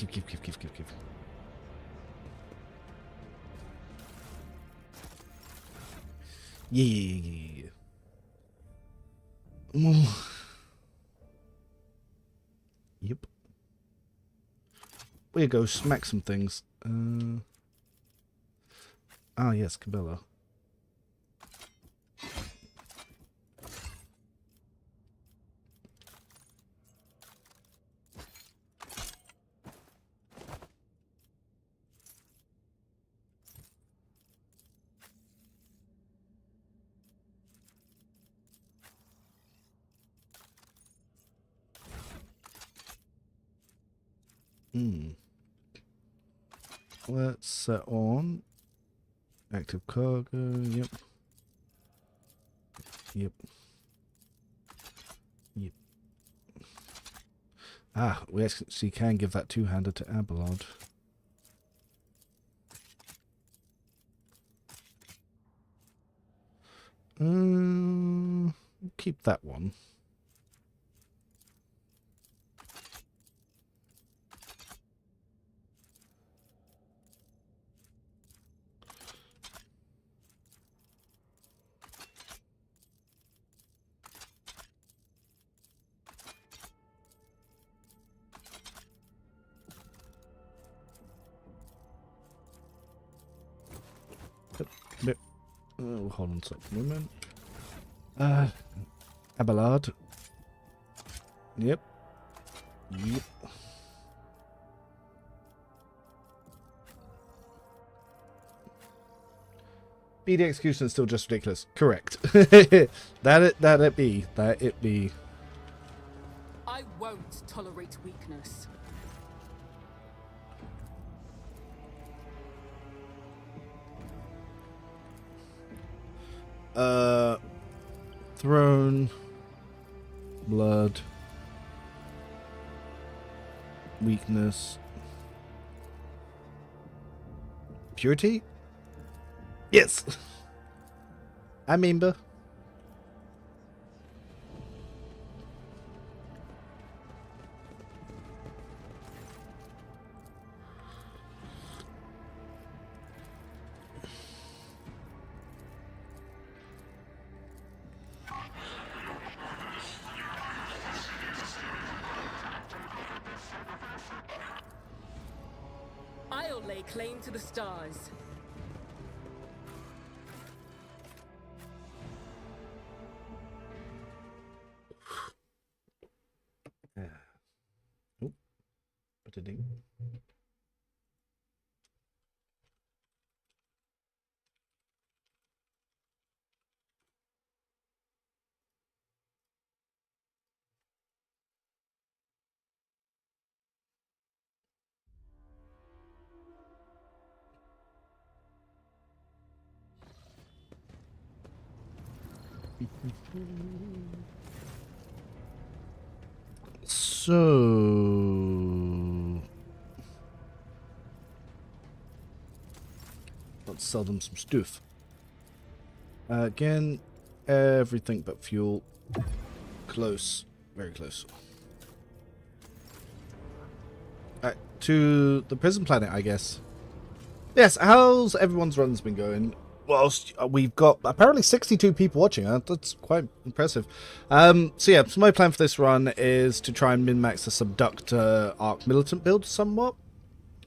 Yeah. Yep. We go smack some things. Ah, yes, Cabela. Let's set on active cargo. Yep. Ah, we actually can give that two-hander to Abelard. Keep that one. Oh, hold on a moment. Abelard. Yep. Yep. BD execution is still just ridiculous. Correct. that it be. I won't tolerate weakness. Throne, blood, weakness, purity. Yes, I remember. I'll lay claim to the stars. Oh, but it didn't. So let's sell them some stuff. Again, everything but fuel. Close, very close. Alright, to the prison planet, I guess. Yes, how's everyone's runs been going? Whilst we've got apparently 62 people watching, that's quite impressive. So yeah, so my plan for this run is to try and min-max the Subductor Arc Militant build somewhat.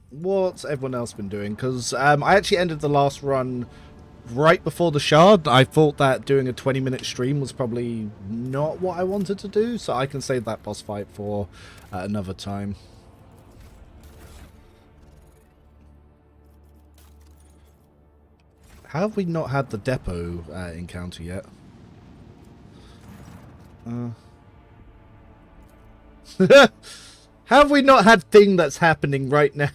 What's everyone else been doing? Because I actually ended the last run right before the Shard. I thought that doing a 20-minute stream was probably not what I wanted to do, so I can save that boss fight for another time. How have we not had the depot encounter yet? Have we not had thing that's happening right now?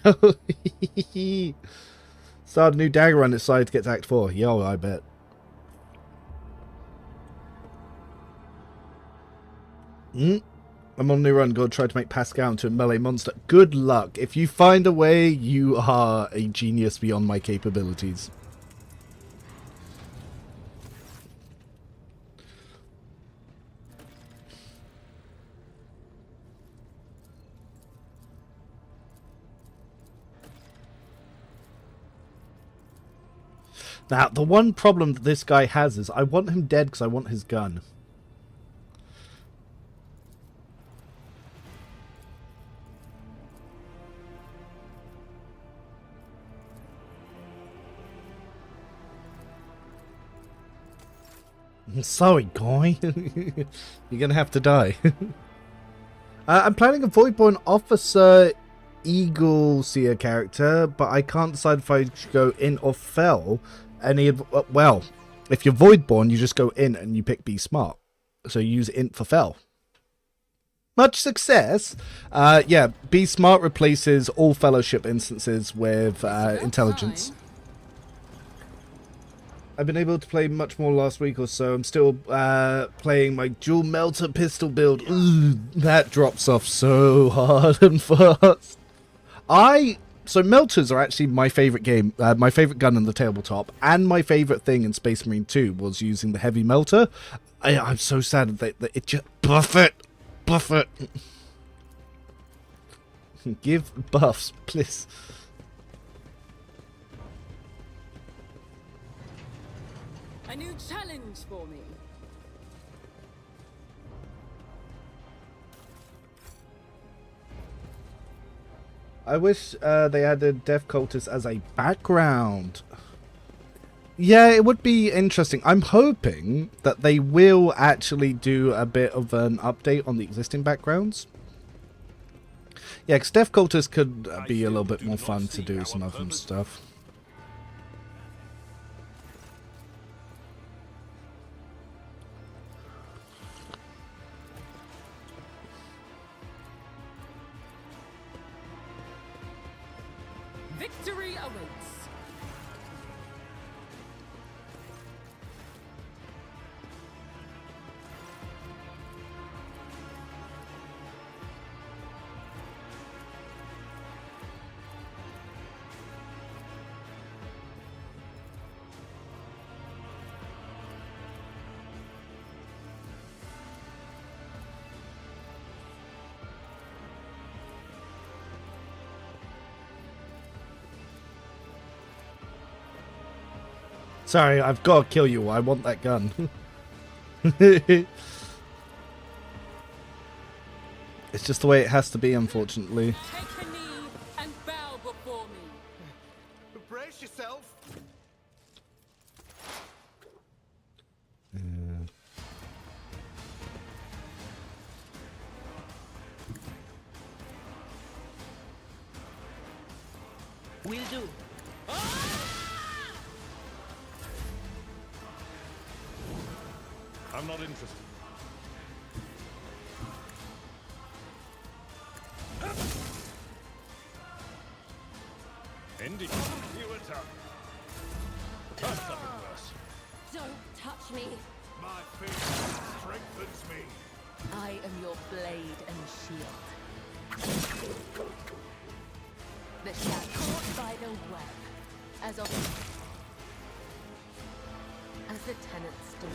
Started a new dagger run, decided to get to Act 4. Yo, I bet. I'm on a new run. God tried to make Pascal into a melee monster. Good luck. If you find a way, you are a genius beyond my capabilities. Now, the one problem that this guy has is I want him dead because I want his gun. I'm sorry, guy. You're going to have to die. I'm planning a Voidborn Officer Eagle Seer character, but I can't decide if I should go in or fell. Well, if you're Voidborn, you just go in and you pick Be Smart. So you use Int for Fell. Much success. Yeah, Be Smart replaces all Fellowship instances with Intelligence. I've been able to play much more last week or so. I'm still playing my dual melter pistol build. Ooh, that drops off so hard and fast. So melters are actually my favorite game, my favorite gun in the tabletop, and my favorite thing in Space Marine 2 was using the heavy melter. I'm so sad that it just buff it. Give buffs, please. A new challenge for me. I wish they added Death Cultist as a background. Yeah, it would be interesting. I'm hoping that they will actually do a bit of an update on the existing backgrounds. Yeah, because Death Cultist could be a little bit more fun to do some other stuff. Victory awaits. Sorry, I've got to kill you. I want that gun. It's just the way it has to be, unfortunately. Take a knee and bow before me. Brace yourself. Will do. I'm not interested. Indeed. You attack. That's something worse. Don't touch me. My faith strengthens me. I am your blade and shield. The shadow caught by the web, as the tenants do.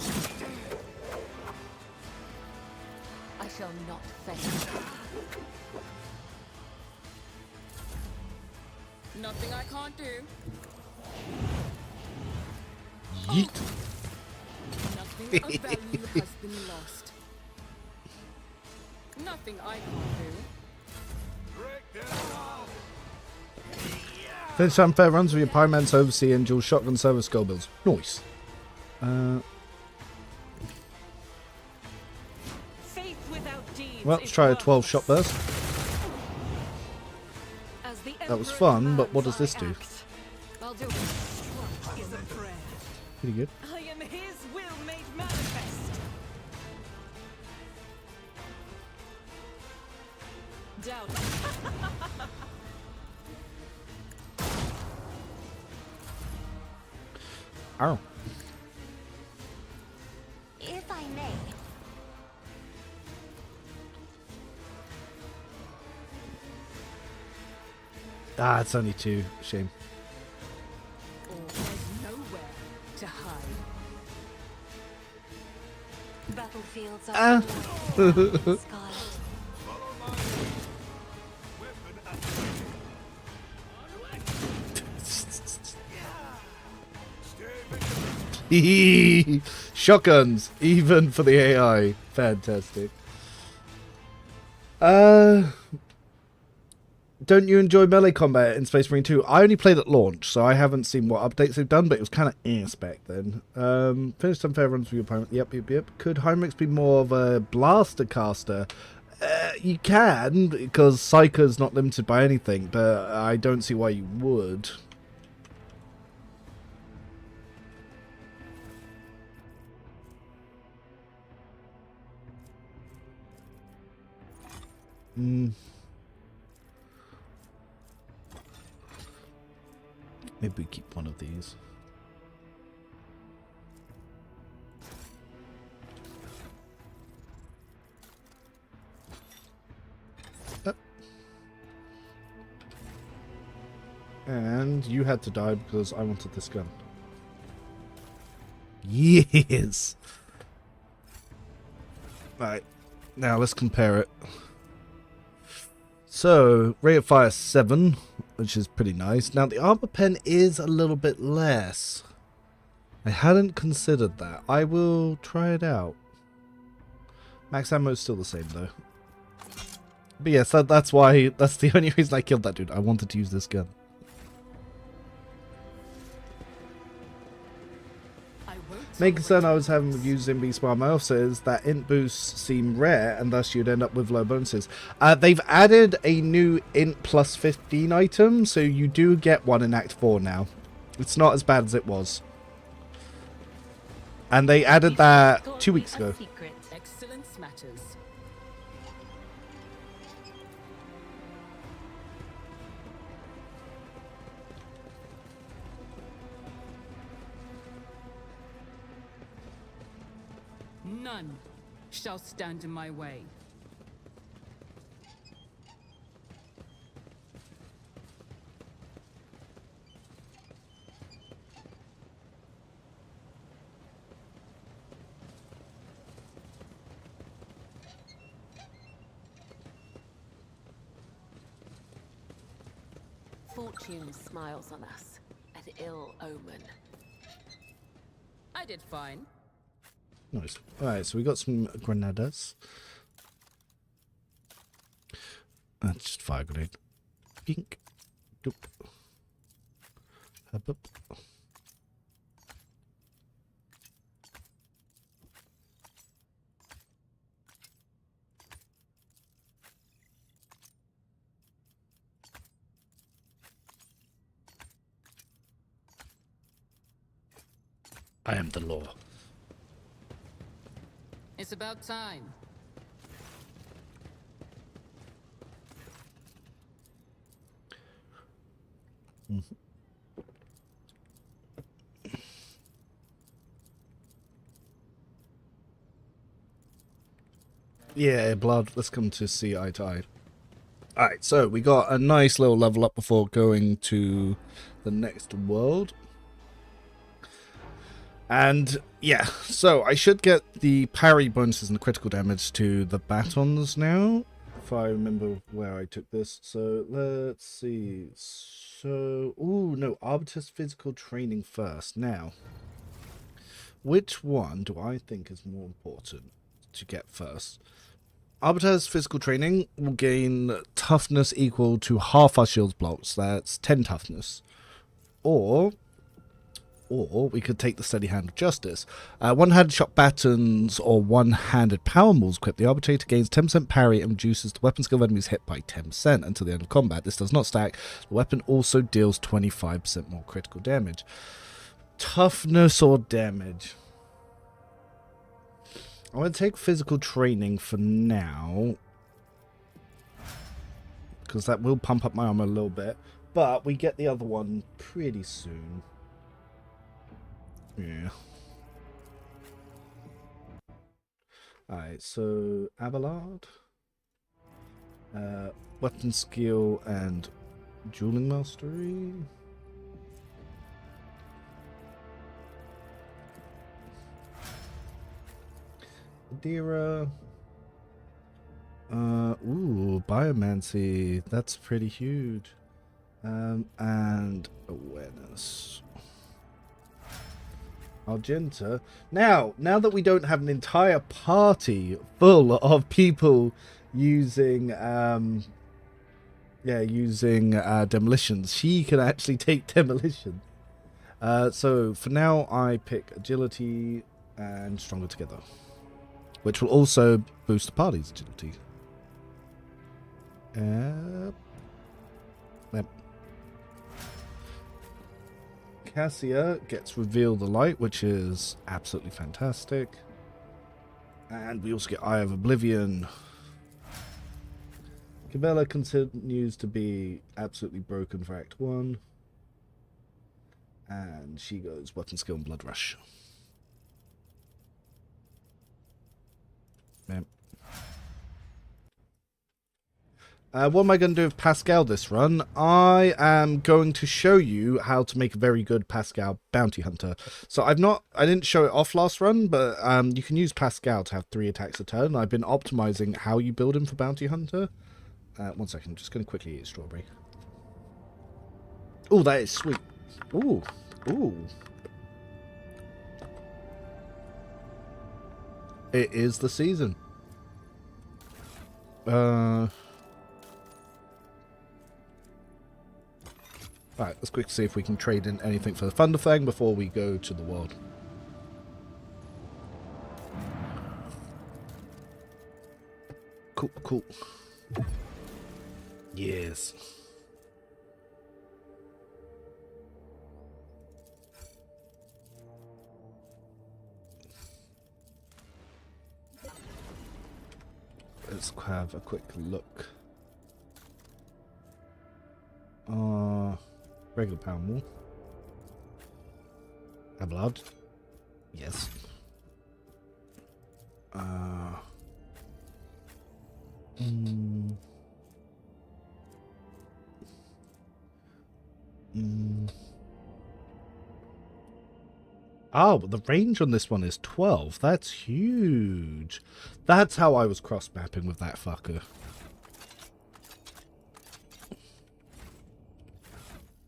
I shall not fail. Nothing I can't do. Yeet. Nothing of value has been lost. Nothing I can't do. Break them all. Finish some fair runs with your Pyroman's Overseer and dual shotgun server skull builds. Nice. Faith without deeds Well, let's try a 12 shot burst. That was fun, but what does this do? I'll do it. Struck is a prayer. Pretty good. I am his will made manifest. Doubt. Ow. If I may. Ah, it's only 2. Shame. Or there's nowhere to hide. Battlefields are scarlet. Shotguns, even for the AI. Fantastic. Don't you enjoy melee combat in Space Marine 2? I only played at launch, so I haven't seen what updates they've done, but it was kind of ass back then. Finish some fair runs with your opponent. Yep. Could Heinrichs be more of a blaster caster? You can, because Psyker's not limited by anything, but I don't see why you would. Maybe we keep one of these. And you had to die because I wanted this gun. Yes! Right, now let's compare it. So, rate of fire 7, which is pretty nice. Now, the armor pen is a little bit less. I hadn't considered that. I will try it out. Max ammo is still the same, though. But yes, that's why, that's the only reason I killed that dude. I wanted to use this gun. Main concern I was having with using Beast by myself is that int boosts seem rare and thus you'd end up with low bonuses. They've added a new int plus 15 item, so you do get one in Act 4 now. It's not as bad as it was. And they added that 2 weeks ago. Excellence matters. None shall stand in my way. Fortune smiles on us, an ill omen. I did fine. Nice. Alright, so we got some granadas. That's just fire grenade. Pink. Doop. Hup, up. I am the law. It's about time. Yeah, blood. Let's come to see eye to eye. Alright, so we got a nice little level up before going to the next world. And yeah, so I should get the parry bonuses and the critical damage to the batons now, if I remember where I took this. So let's see. So, ooh, no, Arbites physical training first. Now, which one do I think is more important to get first? Arbites physical training will gain toughness equal to half our shield's blocks. That's 10 toughness. Or we could take the steady hand of justice. One-handed shot batons or one-handed power moves equipped. The arbitrator gains 10% parry and reduces the weapon skill of enemies hit by 10% until the end of combat. This does not stack. The weapon also deals 25% more critical damage. Toughness or damage? I'm going to take physical training for now, because that will pump up my armor a little bit. But we get the other one pretty soon. Yeah. Alright, so Abelard. Weapon skill and dueling mastery. Adira. Ooh, biomancy. That's pretty huge. And awareness. Argenta. Now that we don't have an entire party full of people using demolitions, she can actually take demolition. So for now I pick agility and stronger together, which will also boost the party's agility. Yep. Cassia gets Reveal the Light, which is absolutely fantastic. And we also get Eye of Oblivion. Cabela continues to be absolutely broken for Act 1. And she goes Weapon Skill and Blood Rush. Yep. What am I going to do with Pascal this run? I am going to show you how to make a very good Pascal bounty hunter. So I didn't show it off last run, but you can use Pascal to have 3 attacks a turn. I've been optimizing how you build him for bounty hunter. 1 second, I'm just going to quickly eat a strawberry. Oh, that is sweet. Ooh, ooh. It is the season. Alright, let's quickly see if we can trade in anything for the Thunder Fang before we go to the world. Cool, cool. Yes. Let's have a quick look. Regular pound wall. A blood. Yes. Oh, but the range on this one is 12. That's huge. That's how I was cross-mapping with that fucker.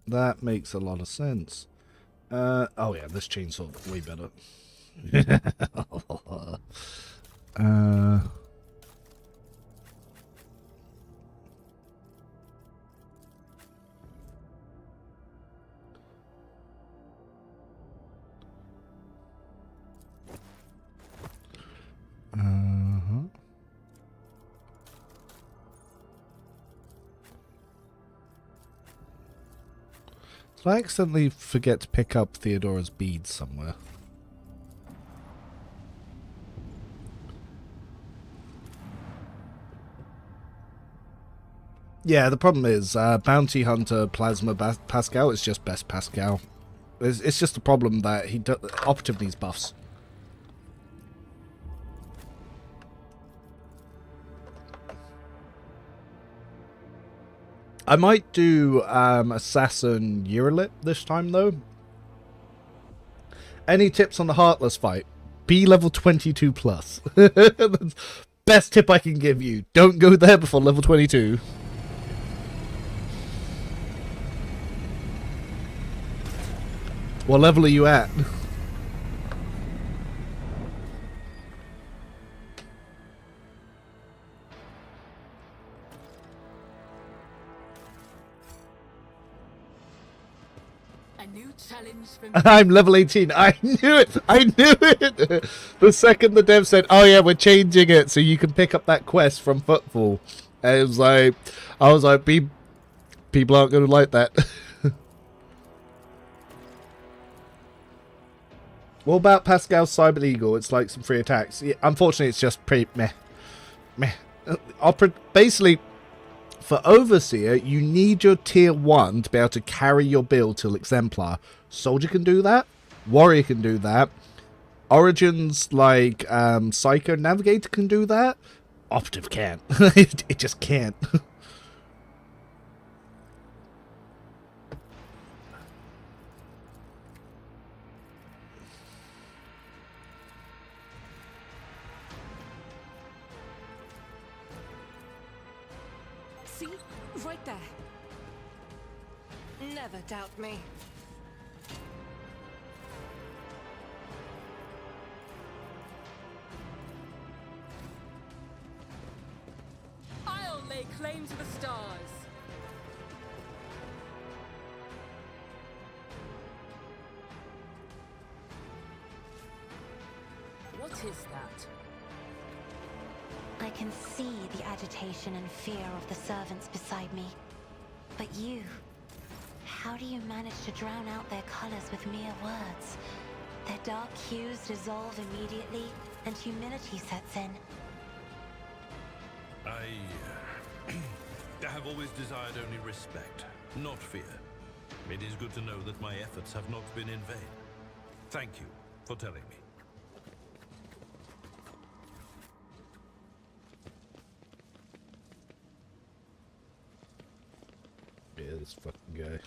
That makes a lot of sense. Oh yeah, this chainsaw way better. Did I accidentally forget to pick up Theodora's beads somewhere? Yeah, the problem is Bounty Hunter Plasma Pascal is just best Pascal. It's just a problem that he Operative needs buffs. I might do Assassin Eurolit this time, though. Any tips on the Heartless fight? Be level 22 plus. That's best tip I can give you. Don't go there before level 22. What level are you at? A new challenge for me. I'm level 18. I knew it. I knew it. The second the dev said, "Oh yeah, we're changing it so you can pick up that quest from Footfall," and it was like, I was like, people aren't going to like that. What about Pascal's Cyber Eagle? It's like some free attacks. Yeah, unfortunately, it's just pretty meh. Basically, for Overseer, you need your tier 1 to be able to carry your build till Exemplar. Soldier can do that. Warrior can do that. Origins like Psycho Navigator can do that. Operative can't. It just can't. See? Right there. Never doubt me. I'll lay claim to the stars. What is that? I can see the agitation and fear of the servants beside me. But you, how do you manage to drown out their colors with mere words? Their dark hues dissolve immediately, and humility sets in. I have always desired only respect, not fear. It is good to know that my efforts have not been in vain. Thank you for telling me. this fucking guy.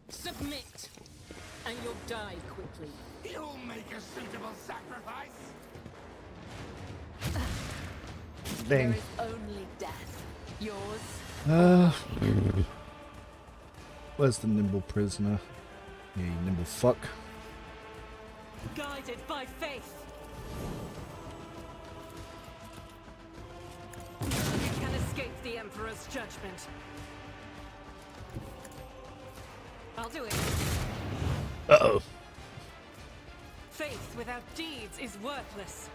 Submit, and you'll die quickly. You'll make a suitable sacrifice. There Dang. is only death. Yours. Where's the nimble prisoner? Yeah, you nimble fuck. Guided by faith. You can escape the Emperor's judgment. I'll do it. Uh-oh. Faith without deeds is worthless.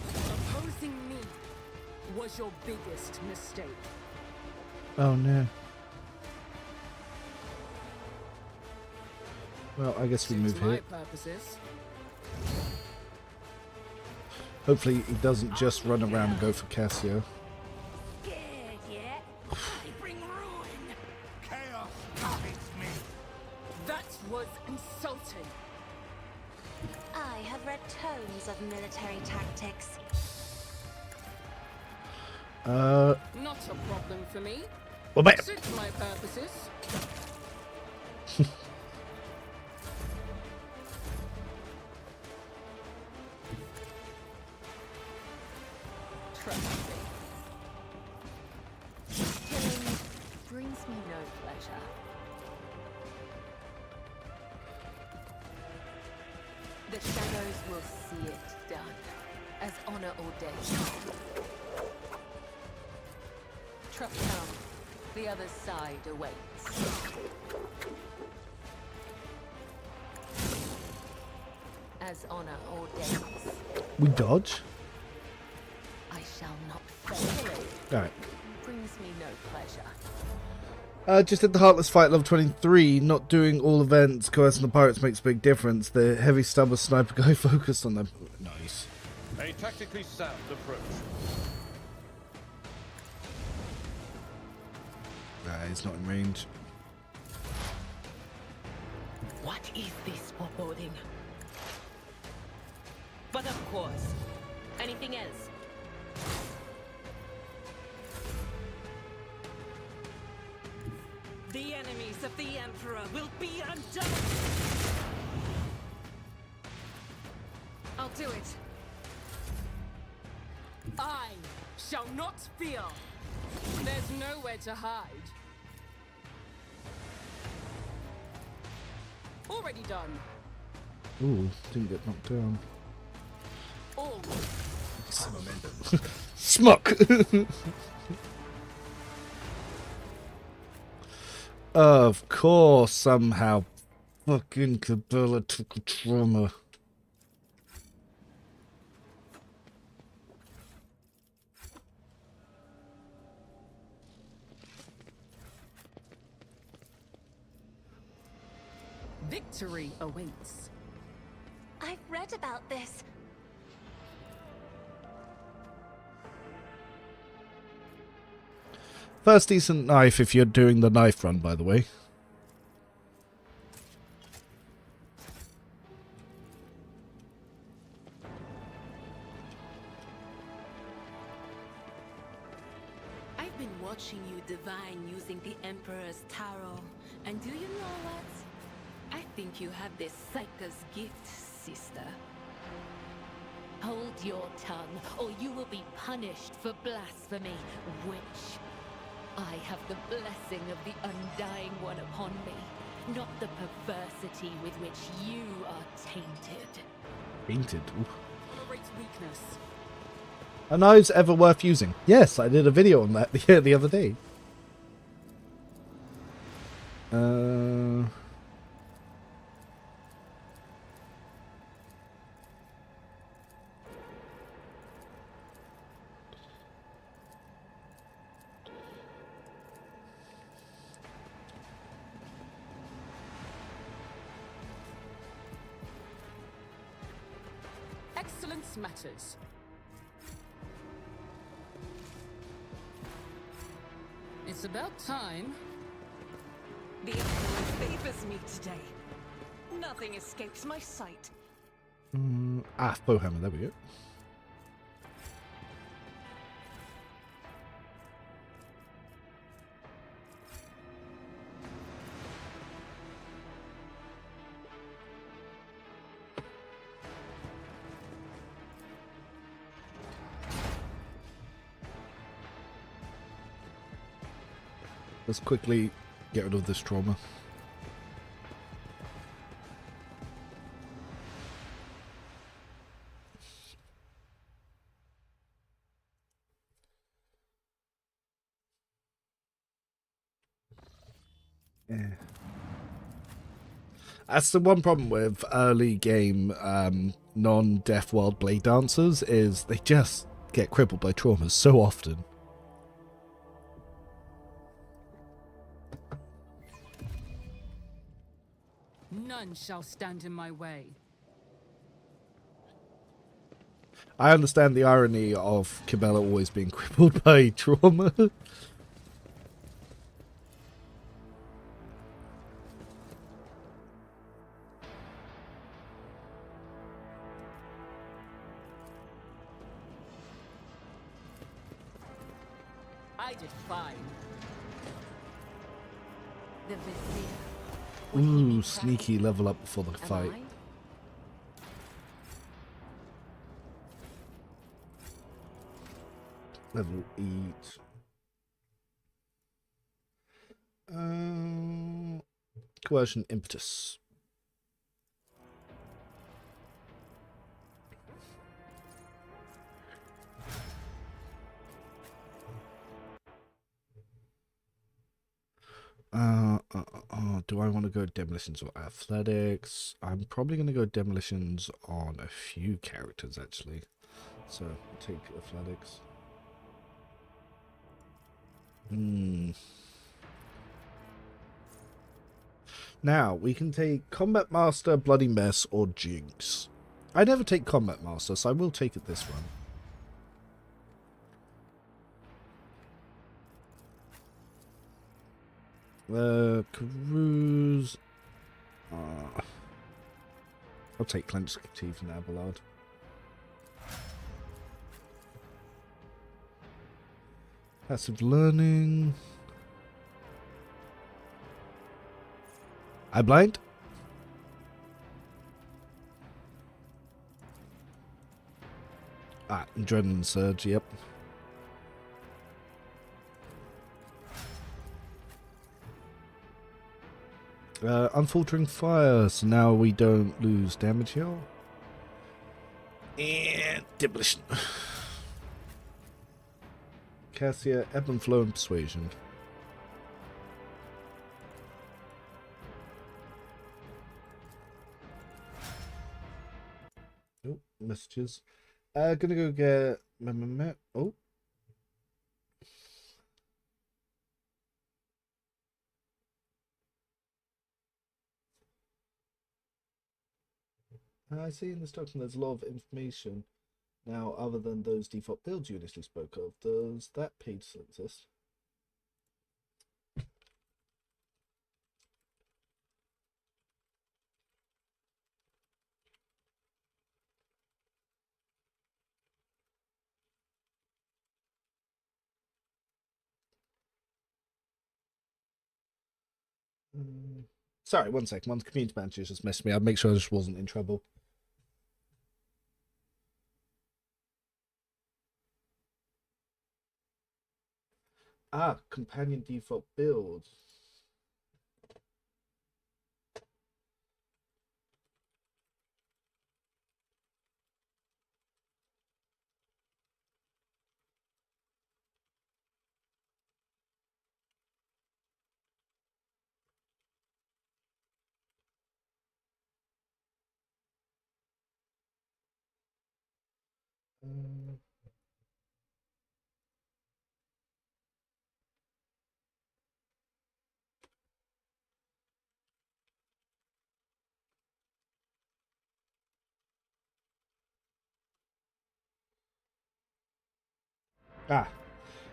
Opposing me was your biggest mistake. Oh no. Well, I guess we Suits move my here. purposes. Hopefully he doesn't just run around and go for Cassio. Scared yet? I bring ruin. Chaos targets me. That was insulting. I have read tomes of military tactics. Not a problem for me. Well, bam. Suits my purposes. Trust me. Killing brings me no pleasure. The shadows will see it done, as honor ordained. Truck down. The other side awaits. As honor ordains, We dodge? I shall not fail. Alright. Brings me no pleasure. Just at the Heartless Fight level 23, not doing all events, coercing the pirates makes a big difference. The heavy stubber sniper guy focused on them. Nice. A tactically sound approach. He's not in range. What is this foreboding? But of course. Anything else? The enemies of the Emperor will be undone! I'll do it. I shall not fear. There's nowhere to hide. Already done. Ooh, didn't get knocked down. Always. Smuck! Of course, somehow. Fucking Cabela took a trauma. Victory awaits. I've read about this. First decent knife if you're doing the knife run, by the way. I've been watching you divine using the Emperor's tarot. And do you know what? I think you have this psycher's gift, sister. Hold your tongue, or you will be punished for blasphemy, which I have the blessing of the Undying One upon me, not the perversity with which you are tainted. Painted. Ooh. Tolerate weakness. Are knives ever worth using? Yes, I did a video on that the other day. Excellence matters. It's about time. The Emperor favors me today. Nothing escapes my sight. Bowhammer, there we go. Let's quickly get rid of this trauma. Yeah. That's the one problem with early game non-Death World Blade Dancers, is they just get crippled by traumas so often. None shall stand in my way. I understand the irony of Cabela always being crippled by trauma. I did fine. The Vizier. Ooh, sneaky level up before the fight. Level 8. Coercion impetus. Do I want to go demolitions or athletics? I'm probably going to go demolitions on a few characters, actually. So, I'll take athletics. Now, we can take Combat Master, Bloody Mess, or Jinx. I never take Combat Master, so I will take it this one. Cruise. I'll take Clenched Teeth and Abelard. Passive learning. I blind. Adrenaline Surge, yep. Unfaltering Fire, so now we don't lose damage here. And Demolition. Cassia, Ebb and Flow, and Persuasion. Oh, messages. Gonna go get... Oh. I see in this document there's a lot of information. Now, other than those default builds you initially spoke of, does that page still exist? Sorry, one second. One community manager just messed me. I'd make sure I just wasn't in trouble. Companion default build.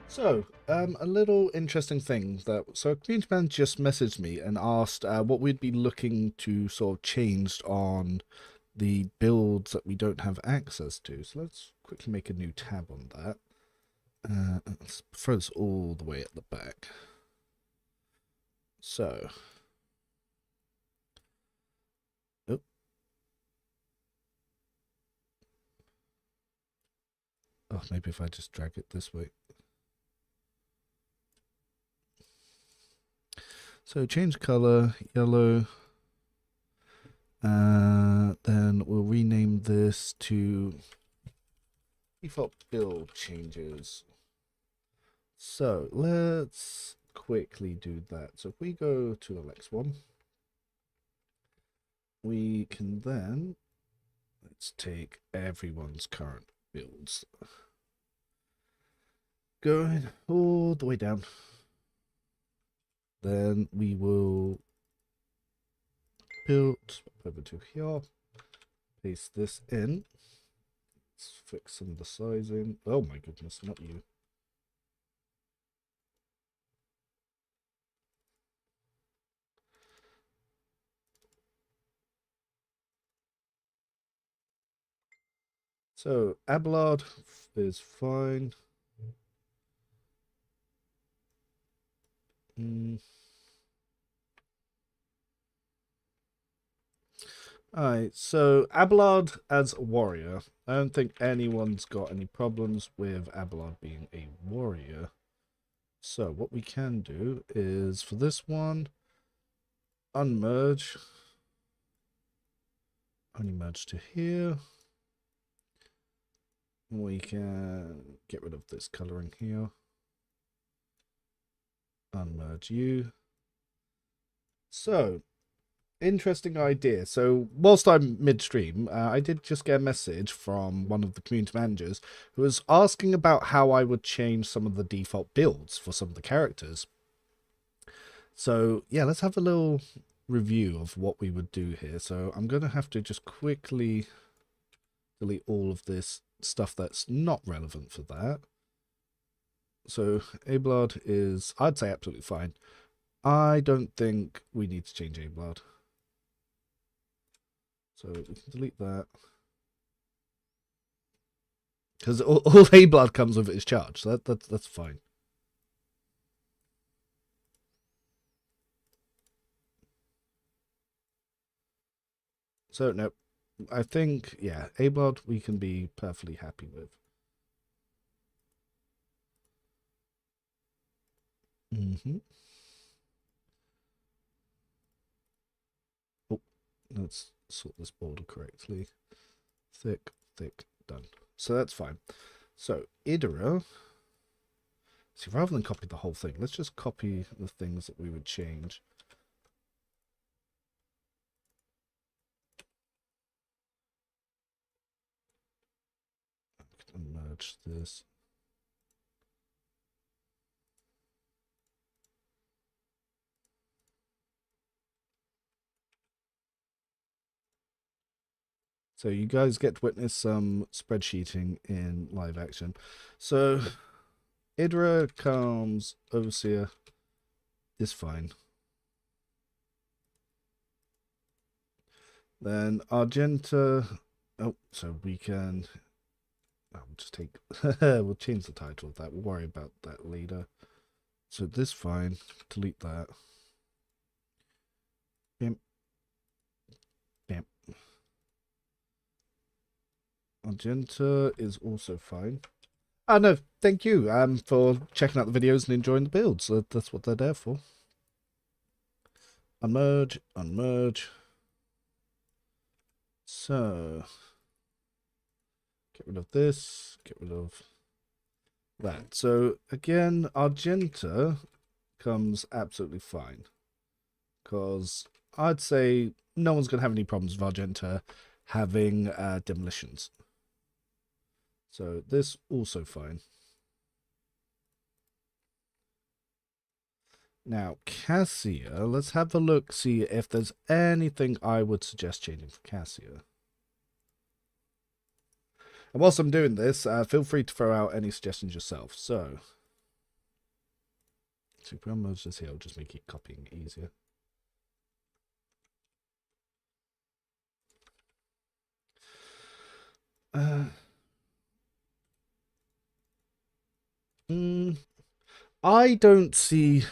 So, a little interesting thing so a community man just messaged me and asked what we'd be looking to sort of change on the builds that we don't have access to. So let's quickly make a new tab on that. Let's throw this all the way at the back. So, oh, maybe if I just drag it this way. So change color, yellow. Then we'll rename this to default build changes. So let's quickly do that. So if we go to LX1, we can then, let's take everyone's current builds. Going all the way down. Then we will build over to here, paste this in. Let's fix some of the sizing. Oh my goodness, not you. So Abelard is fine. Alright, so Abelard as a warrior. I don't think anyone's got any problems with Abelard being a warrior. So what we can do is, for this one, unmerge. Only merge to here. We can get rid of this coloring here. Unmerge you. So, interesting idea. So, whilst I'm midstream, I did just get a message from one of the community managers who was asking about how I would change some of the default builds for some of the characters. So, yeah, let's have a little review of what we would do here. So, I'm going to have to just quickly delete all of this stuff that's not relevant for that. So Abelard is, I'd say, absolutely fine. I don't think we need to change Abelard. So we can delete that. Because all Abelard comes with is charge, so that's fine. So no, I think, yeah, Abelard we can be perfectly happy with. Oh, let's sort this border correctly. Thick, done. So that's fine. So Idra, see, rather than copy the whole thing, let's just copy the things that we would change. Merge this. So you guys get to witness some spreadsheeting in live action. So Idra comes Overseer is fine. Then Argenta, oh, so we can, I'll just take, we'll change the title of that. We'll worry about that later. So this fine, delete that. Bam. Bam. Argenta is also fine. Oh no, thank you for checking out the videos and enjoying the builds. That's what they're there for. Unmerge, unmerge. So, get rid of this, get rid of that. So again, Argenta comes absolutely fine. Because I'd say no one's going to have any problems with Argenta having demolitions. So this also fine. Now, Cassia, let's have a look, see if there's anything I would suggest changing for Cassia. And whilst I'm doing this, feel free to throw out any suggestions yourself. So, actually, if we unmerge this here, it'll just make it copying easier. I don't see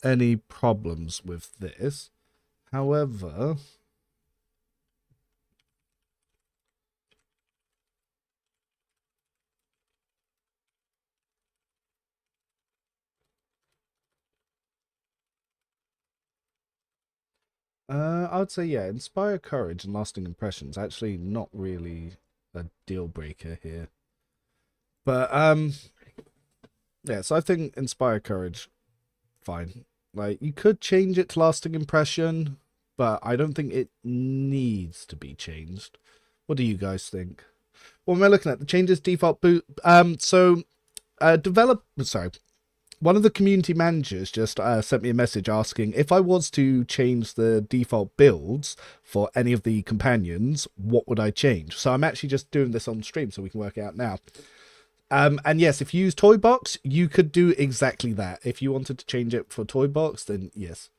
any problems with this. However, I would say, yeah, inspire courage and lasting impressions. Actually, not really a deal breaker here. But yeah, so I think inspire courage, fine. Like, you could change it to lasting impression, but I don't think it needs to be changed. What do you guys think? What am I looking at? The changes default boot. One of the community managers just sent me a message asking if I was to change the default builds for any of the companions, what would I change? So I'm actually just doing this on stream so we can work it out now. And yes, if you use Toy Box, you could do exactly that. If you wanted to change it for Toy Box, then yes.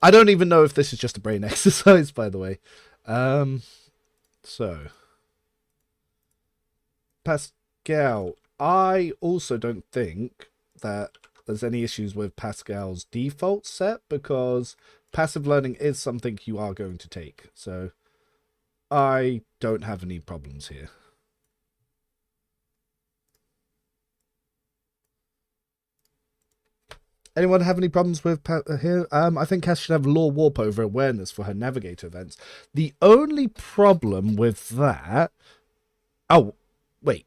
I don't even know if this is just a brain exercise, by the way. So, Pascal. I also don't think that there's any issues with Pascal's default set, because passive learning is something you are going to take. So I don't have any problems here. Anyone have any problems with here? I think Cass should have law warp over awareness for her navigator events. The only problem with that... Oh, wait.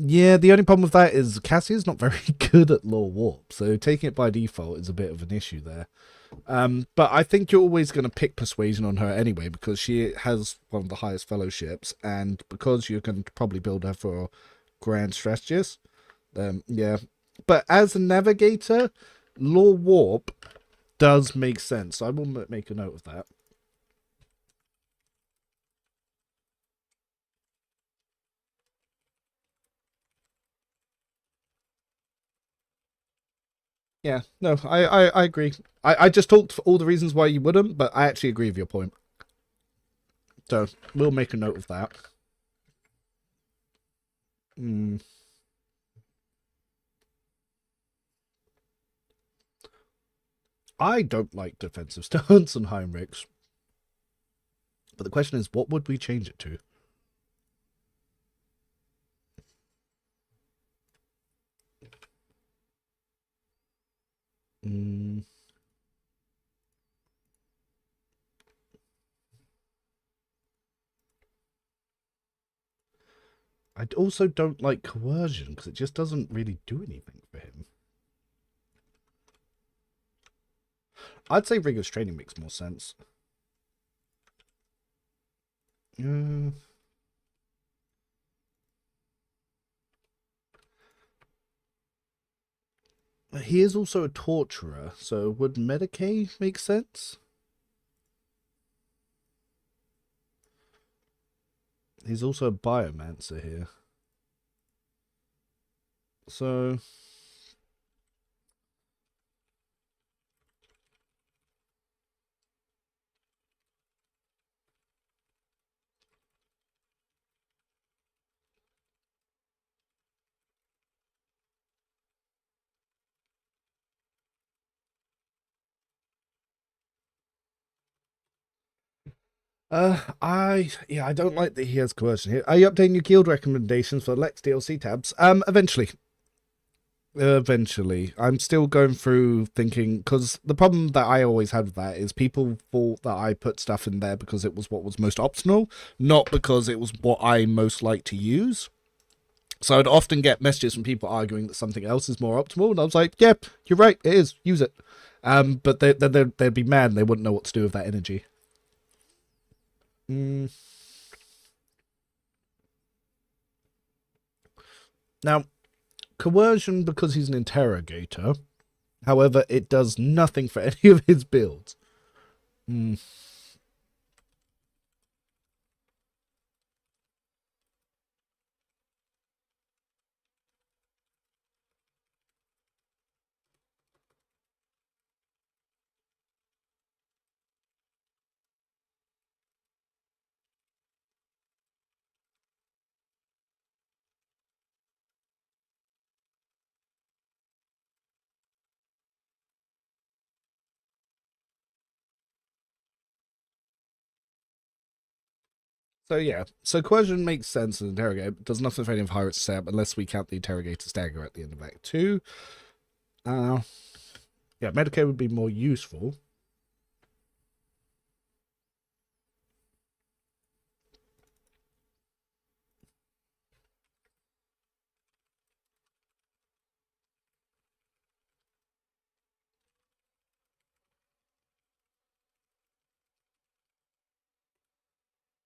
Yeah, the only problem with that is Cassie is not very good at law warp, so taking it by default is a bit of an issue there. But I think you're always going to pick persuasion on her anyway, because she has one of the highest fellowships, and because you're going to probably build her for grand strategist. Yeah, but as a navigator, law warp does make sense. So I will make a note of that. Yeah, no, I agree. I just talked for all the reasons why you wouldn't, but I actually agree with your point. So we'll make a note of that. I don't like defensive stance on Heinrichs. But the question is, what would we change it to? I also don't like coercion, because it just doesn't really do anything for him. I'd say rigorous training makes more sense. He is also a torturer, so would Medicaid make sense? He's also a biomancer here. So... I don't like that he has coercion here. Are you updating your guild recommendations for Lex DLC tabs? Eventually. Eventually. I'm still going through thinking, because the problem that I always had with that is people thought that I put stuff in there because it was what was most optional, not because it was what I most like to use. So I'd often get messages from people arguing that something else is more optimal, and I was like, yeah, you're right, it is, use it. But they'd be mad and they wouldn't know what to do with that energy. Now, coercion, because he's an interrogator, however, it does nothing for any of his builds. So yeah, so coercion makes sense in interrogate. It does nothing for any of Pirates setup unless we count the interrogator stagger at the end of Act 2. Yeah, Medicaid would be more useful.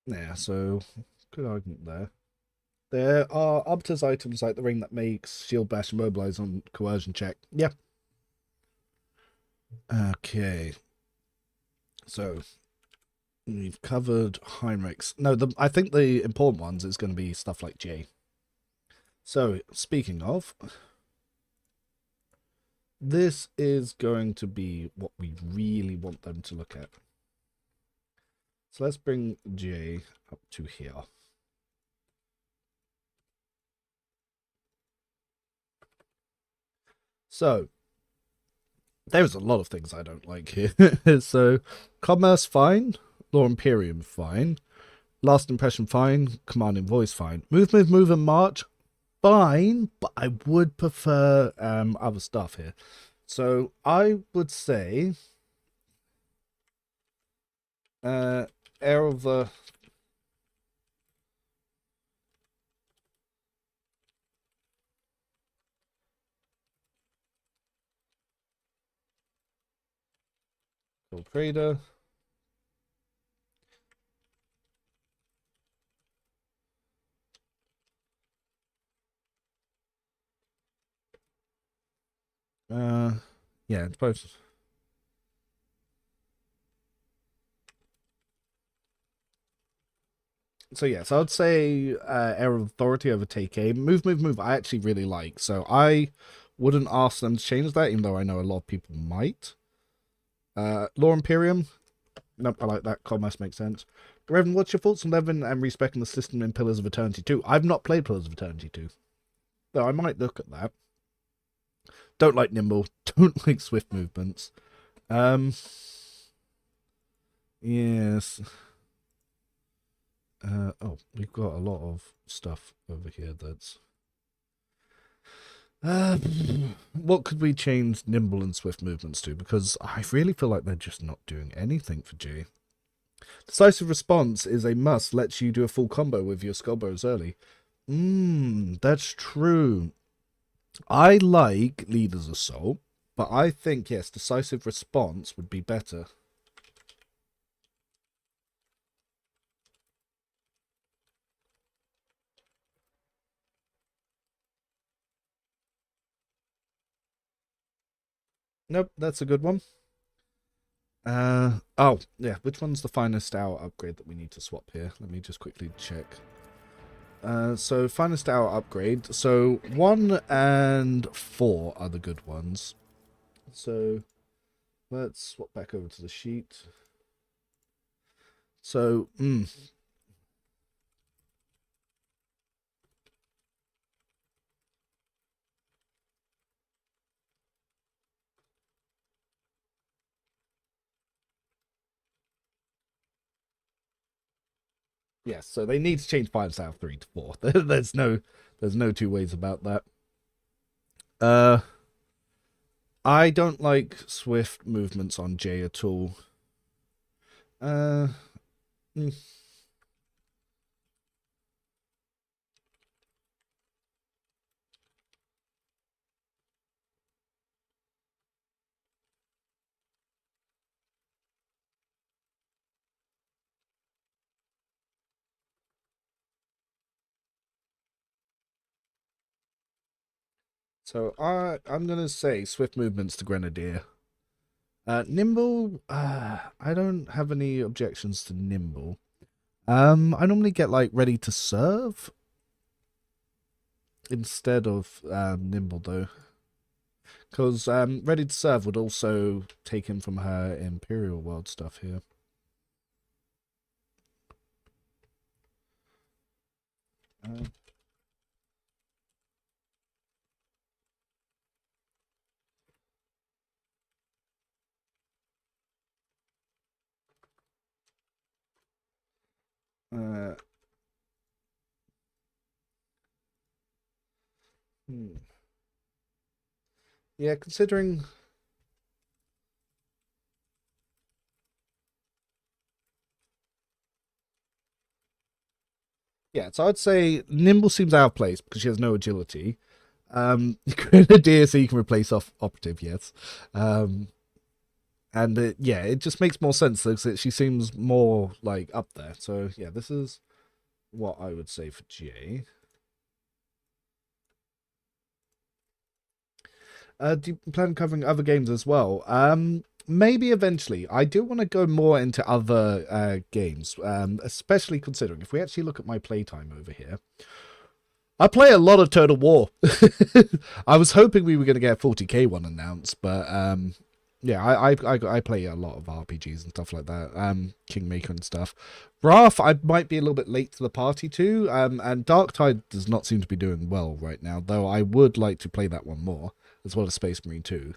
Yeah, so good argument there. There are Arbites items like the ring that makes shield bash and mobilize on coercion check. Yeah. Okay. So we've covered Heinrichs. No, I think the important ones is going to be stuff like J. So speaking of, this is going to be what we really want them to look at. So let's bring J up to here. So there's a lot of things I don't like here. So commerce fine, law imperium fine, last impression fine, commanding voice fine, move and march fine, but I would prefer other stuff here. So I would say Heir of the Trader. Yeah, it's both. So yes, I would say Heir of Authority over Take Aim. Move. I actually really like. So I wouldn't ask them to change that, even though I know a lot of people might. Law Imperium. Nope, I like that. Commerce makes sense. Revan, what's your thoughts on Levin and respecting the system in Pillars of Eternity 2? I've not played Pillars of Eternity 2. Though I might look at that. Don't like nimble. Don't like swift movements. Yes. Oh, we've got a lot of stuff over here that's... what could we change nimble and swift movements to? Because I really feel like they're just not doing anything for G. Decisive response is a must. Lets you do a full combo with your skullbows early. That's true. I like Leader's Assault, but I think, yes, decisive response would be better. Nope, that's a good one. Oh, yeah, which one's the finest hour upgrade that we need to swap here? Let me just quickly check. So finest hour upgrade. So 1 and 4 are the good ones. So let's swap back over to the sheet. So, yes, so they need to change finest hour 3 to 4. there's no two ways about that. I don't like swift movements on J at all. So I'm gonna say swift movements to Grenadier. Nimble, I don't have any objections to nimble. I normally get like ready to serve instead of nimble though, because ready to serve would also take him from her Imperial World stuff here. Yeah, considering... Yeah, so I'd say Nimble seems out of place because she has no agility. Grenadier, so you can replace off Operative, yes. And yeah, it just makes more sense because she seems more like up there. So yeah, this is what I would say for J. Do you plan on covering other games as well? Maybe eventually. I do want to go more into other games, especially considering if we actually look at my playtime over here. I play a lot of Total War. I was hoping we were going to get a 40k one announced, but yeah, I play a lot of RPGs and stuff like that. Kingmaker and stuff. Wrath, I might be a little bit late to the party too. And Darktide does not seem to be doing well right now, though I would like to play that one more, as well as Space Marine 2.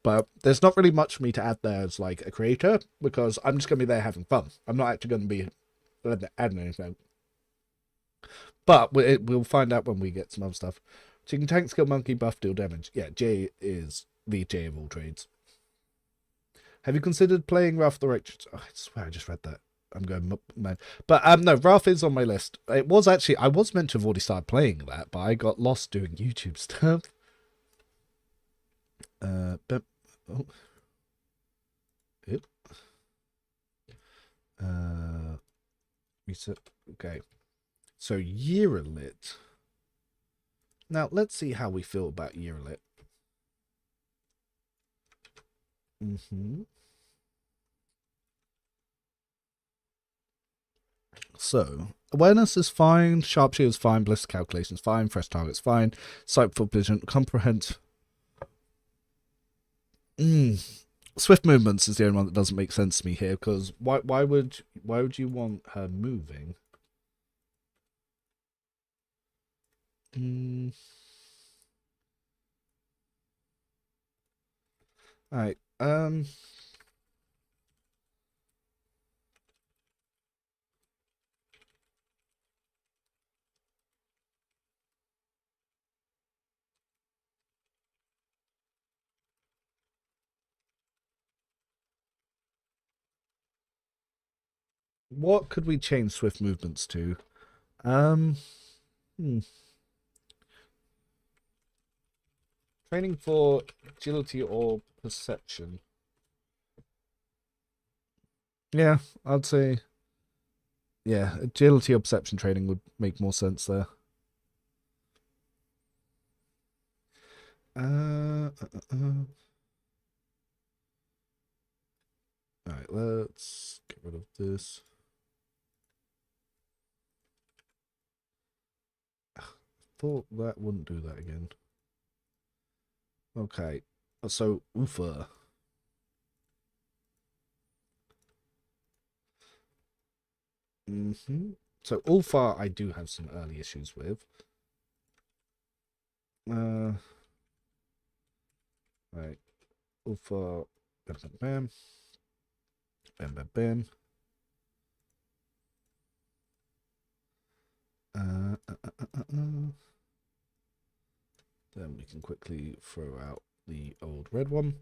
But there's not really much for me to add there as like a creator, because I'm just going to be there having fun. I'm not actually going to be adding anything. But we'll find out when we get some other stuff. Chicken tank, skill monkey, buff, deal damage. Yeah, J is the J of all trades. Have you considered playing Wrath the Righteous? Oh, I swear I just read that. I'm going mad. But no, Wrath is on my list. It was actually, I was meant to have already started playing that, but I got lost doing YouTube stuff. But, oh. Yep. Reset. Okay. So Yearlit. Now let's see how we feel about Yearlit. So awareness is fine, sharpshooter is fine, ballistic calculation is fine, fresh target's fine, sight for vision, comprehend. Swift movements is the only one that doesn't make sense to me here, because why would you want her moving? Alright, what could we change swift movements to? Training for agility or perception. Yeah, I'd say, yeah, agility or perception training would make more sense there. Alright, let's get rid of this. Thought that wouldn't do that again. Okay, so Ufa. So Ulfa I do have some early issues with. Right. Ulfa. Bam, bam, bam. Bam, bam, bam. Then we can quickly throw out the old red one.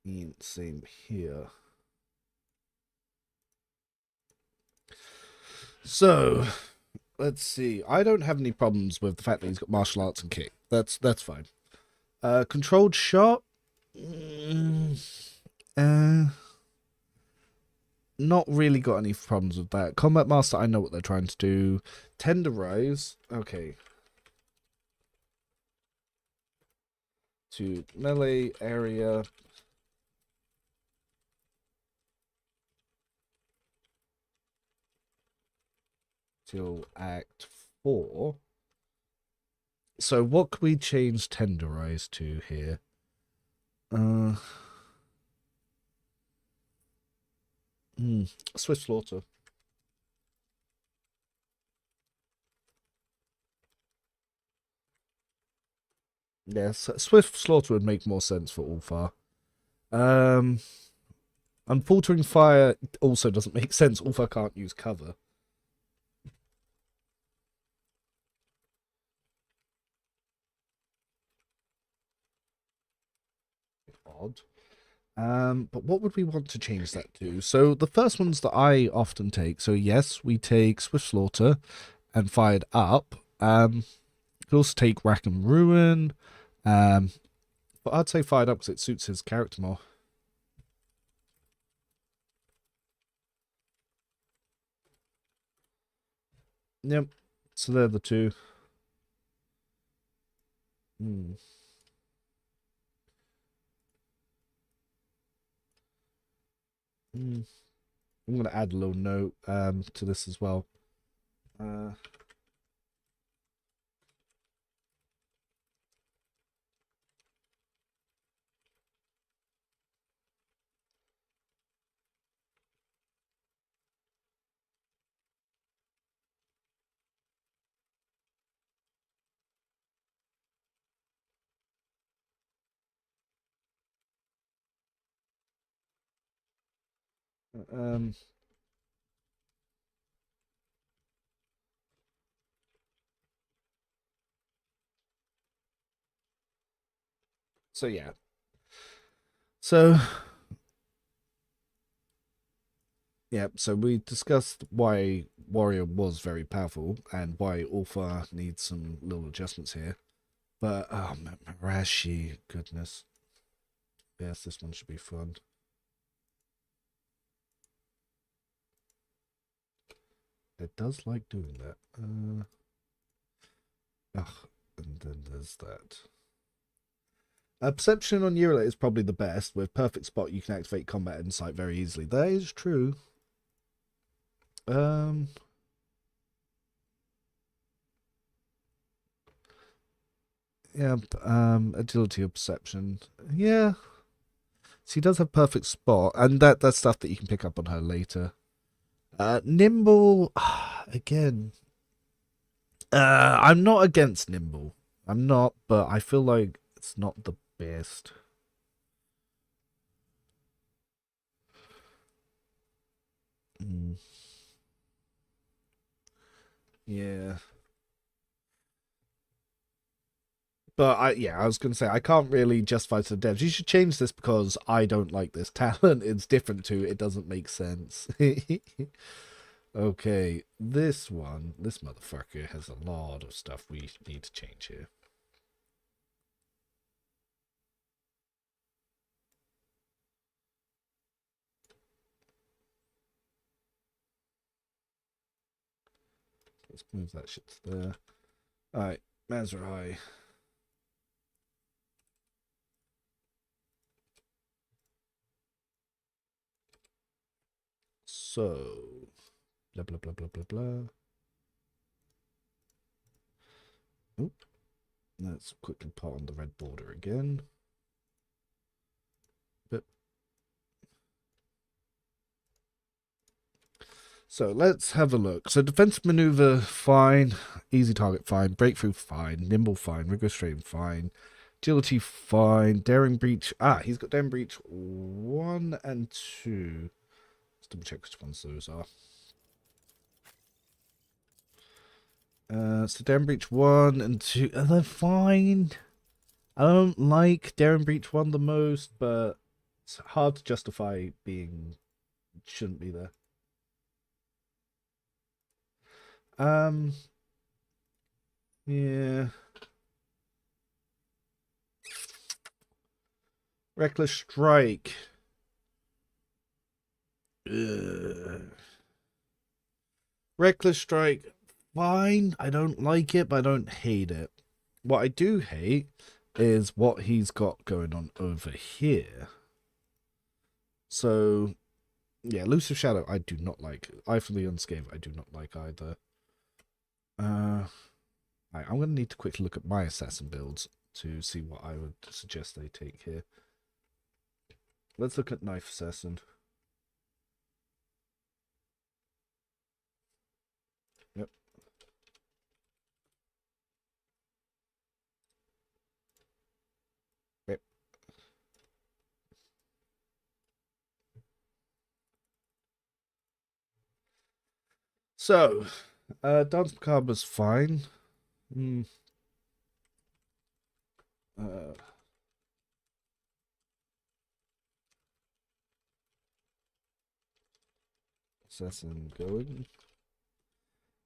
And same here. So, let's see. I don't have any problems with the fact that he's got martial arts and kick. That's fine. Controlled shot. Not really got any problems with that. Combat Master, I know what they're trying to do. Tenderize. Okay. To melee area. Till Act 4. So what could we change Tenderize to here? Swift Slaughter. Yes, Swift Slaughter would make more sense for Ulfar. Unfaltering Fire also doesn't make sense. Ulfar can't use cover. odd. But what would we want to change that to? So the first ones that I often take. So yes, we take Swift Slaughter and Fired Up. We could also take Rack and Ruin. But I'd say Fired Up because it suits his character more. Yep. So they're the two. I'm going to add a little note to this as well. So yeah. So yeah, so we discussed why Warrior was very powerful and why Ulfa needs some little adjustments here. But Marashi, goodness. Yes, this one should be fun. It does like doing that. And then there's that. Perception on Eurolite is probably the best. With Perfect Spot, you can activate Combat Insight very easily. That is true. Yeah, agility or perception. Yeah. She does have Perfect Spot, and that's stuff that you can pick up on her later. Nimble, again. I'm not against Nimble. I'm not, but I feel like it's not the best. Yeah. But I was going to say, I can't really justify to the devs. You should change this because I don't like this talent. It's different to, it doesn't make sense. Okay, this motherfucker has a lot of stuff we need to change here. Let's move that shit to there. Alright, Mazrai. So, blah, blah, blah, blah, blah, blah. Oop. Let's quickly put on the red border again. So let's have a look. So defensive maneuver, fine. Easy target, fine. Breakthrough, fine. Nimble, fine. Rigorous training, fine. Agility, fine. Daring breach. He's got daring breach 1 and 2. Let's double check which ones those are. So daring breach 1 and 2. They're fine. I don't like daring breach 1 the most, but it's hard to justify being. Shouldn't be there. Yeah. Reckless Strike. Reckless Strike, fine. I don't like it, but I don't hate it. What I do hate is what he's got going on over here. So, yeah, Elusive Shadow, I do not like. Eye for the Unscathed, I do not like either. I'm going to need to quickly look at my assassin builds to see what I would suggest they take here. Let's look at Knife Assassin. Yep. Yep. So, Dance Macabre's fine. assassin going.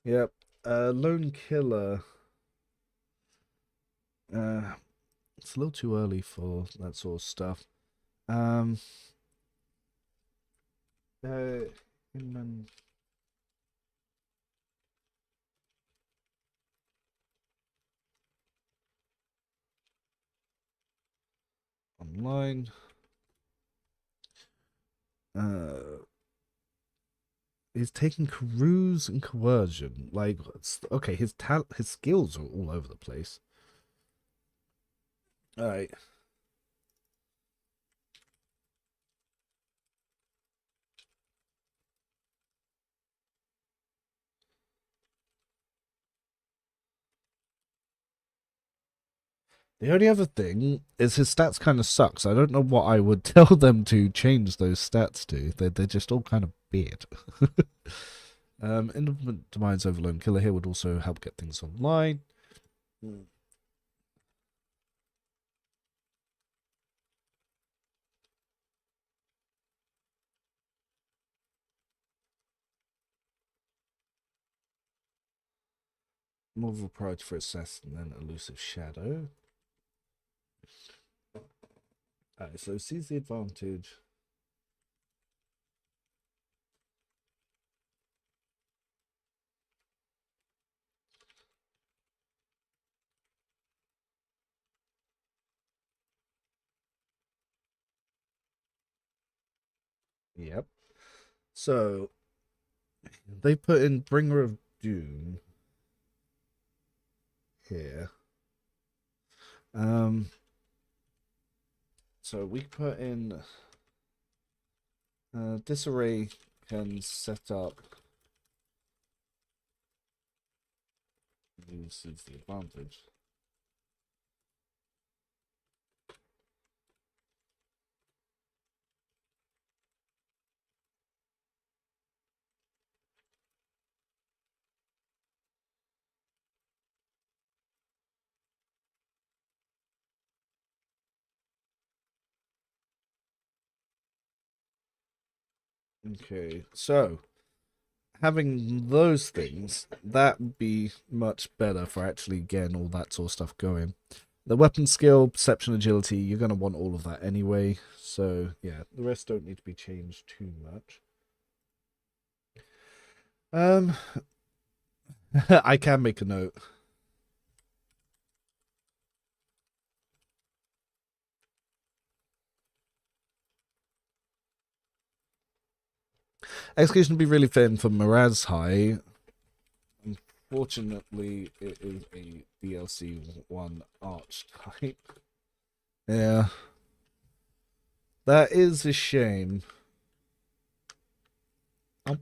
Yep. Lone killer. It's a little too early for that sort of stuff. Inman. Online. He's taking carouse and coercion. Like, okay, his skills are all over the place. All right. The only other thing is his stats kind of suck, so I don't know what I would tell them to change those stats to. They're just all kind of weird. Infinite Demise Overload Killer here would also help get things online. More of a priority for Assassin than Elusive Shadow. Alright, so seize the advantage. Yep. So they put in Bringer of Doom here. So we put in Disarray can set up uses the advantage. Okay, so having those things, that would be much better for actually getting all that sort of stuff going. The weapon skill, perception, agility, you're going to want all of that anyway. So, yeah, the rest don't need to be changed too much. I can make a note. Execution would be really thin for Miraz High. Unfortunately, it is a DLC 1 arch type. Yeah. That is a shame. Oh.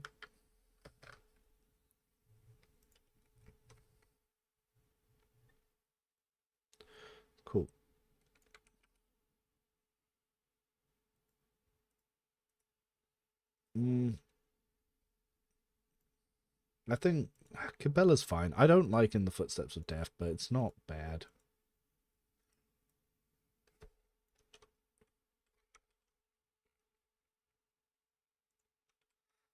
Cool. I think Cabela's fine. I don't like In the Footsteps of Death, but it's not bad.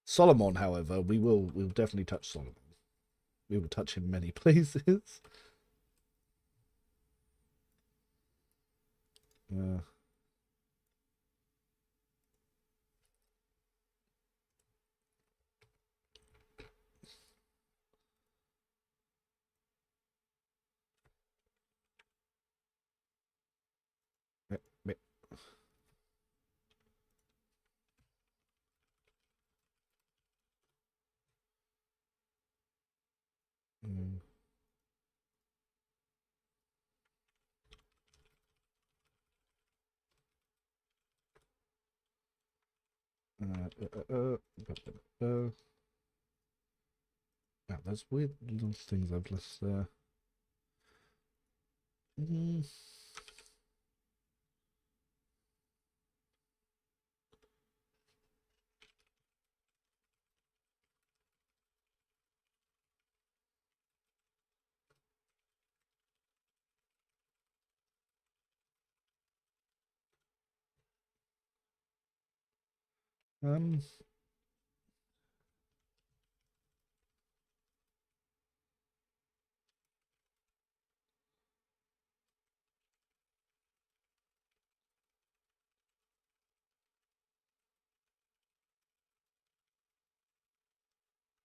Solomon, however, we'll definitely touch Solomon. We will touch him many places. Now, there's weird little things I've left there.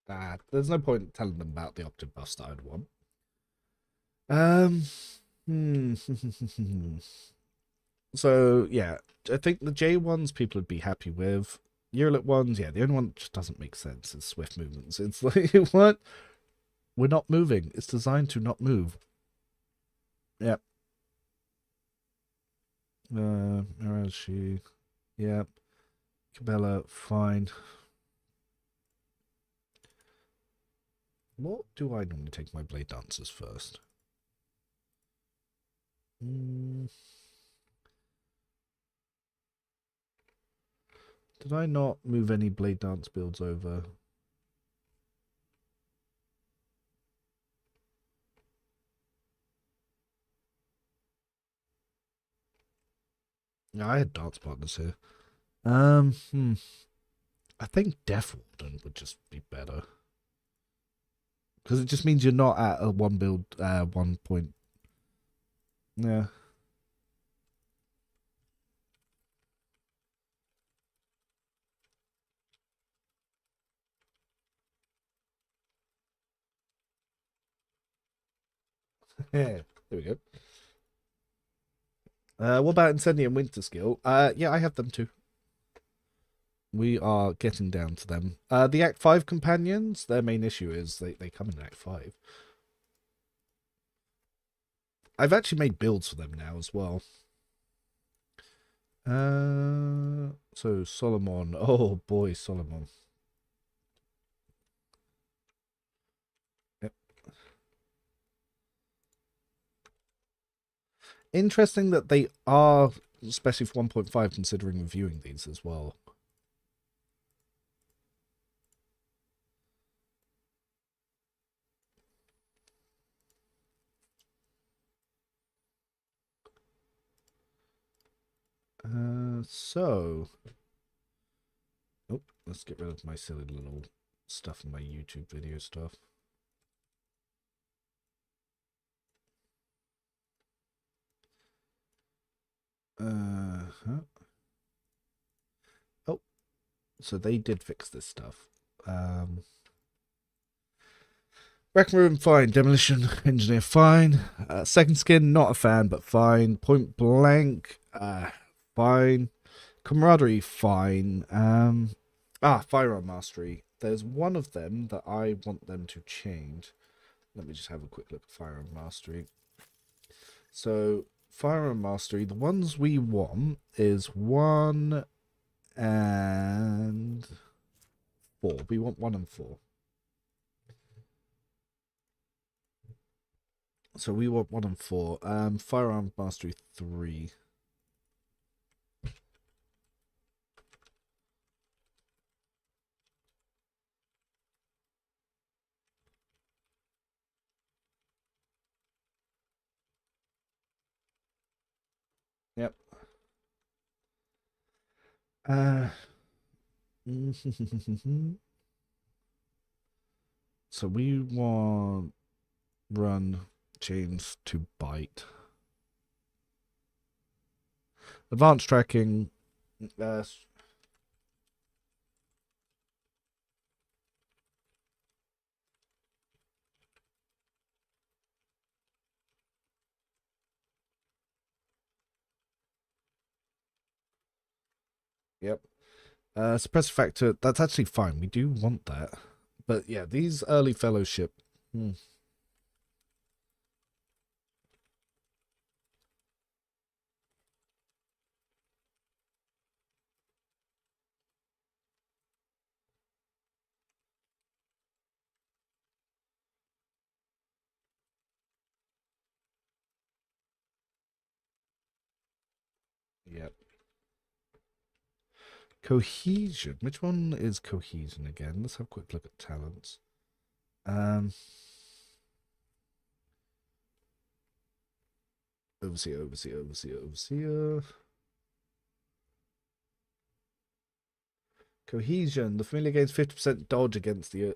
There's no point telling them about the optive buffs that I'd want. Hmm. So, yeah, I think the J ones people would be happy with. Yearlit ones, yeah, the only one that just doesn't make sense is swift movements. It's like, what? We're not moving. It's designed to not move. Yep. Where is she? Yep. Cabela, fine. What do I normally take my blade dancers first? Did I not move any blade dance builds over? Yeah, I had dance partners here. I think Death Warden would just be better. Because it just means you're not at a one build, 1 point. Yeah. Yeah, there we go. What about Incendium Winter Skill? Yeah, I have them too. We are getting down to them. The Act 5 companions, their main issue is they come in Act 5. I've actually made builds for them now as well. So Solomon. Oh boy, Solomon. Yep. Interesting that they are, especially for 1.5, considering reviewing these as well. So, oh, let's get rid of my silly little stuff in my YouTube video stuff. Oh, so they did fix this stuff. Wreck Room, fine. Demolition Engineer, fine. Second Skin, not a fan, but fine. Point Blank, fine. Camaraderie, fine. Firearm Mastery. There's one of them that I want them to change. Let me just have a quick look at Firearm Mastery. So, Firearm Mastery, the ones we want is 1 and 4. We want 1 and 4. So we want 1 and 4. Firearm Mastery 3. Yep. So we want run chains to bite. Advanced tracking. Yep. Suppressor factor, that's actually fine. We do want that. But yeah, these early fellowship. Yep. Cohesion. Which one is cohesion again? Let's have a quick look at talents. Overseer. Cohesion. The familiar gains 50% dodge against the...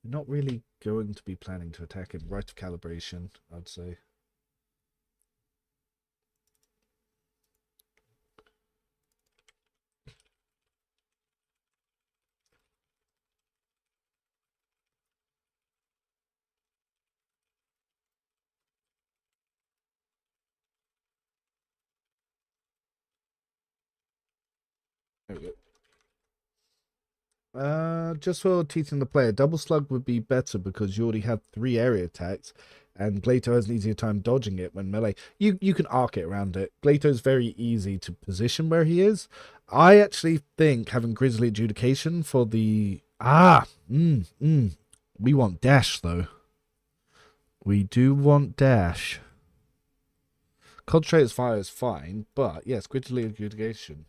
not really going to be planning to attack him. Right of calibration, I'd say. There we go. Just for teaching the player, double slug would be better because you already have 3 area attacks, and Glato has an easier time dodging it when melee. You can arc it around it. Glato's very easy to position where he is. I actually think having Grizzly Adjudication for the we want dash though. We do want dash. Concentrator's fire is fine, but yes, Grizzly Adjudication.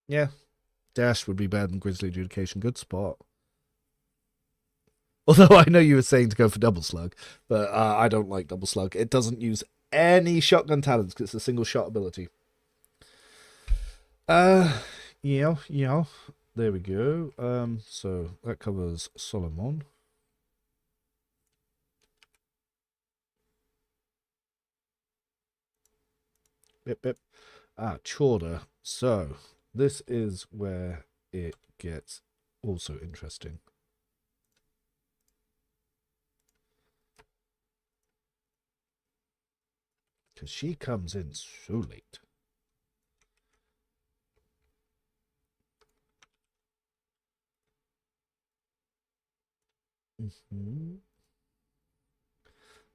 Yeah, dash would be better than Grizzly Adjudication. Good spot. Although I know you were saying to go for double slug, but I don't like double slug. It doesn't use any shotgun talents because it's a single shot ability. Yeah. There we go. So that covers Solomon. Bip. Chorder. So this is where it gets also interesting. Because she comes in so late.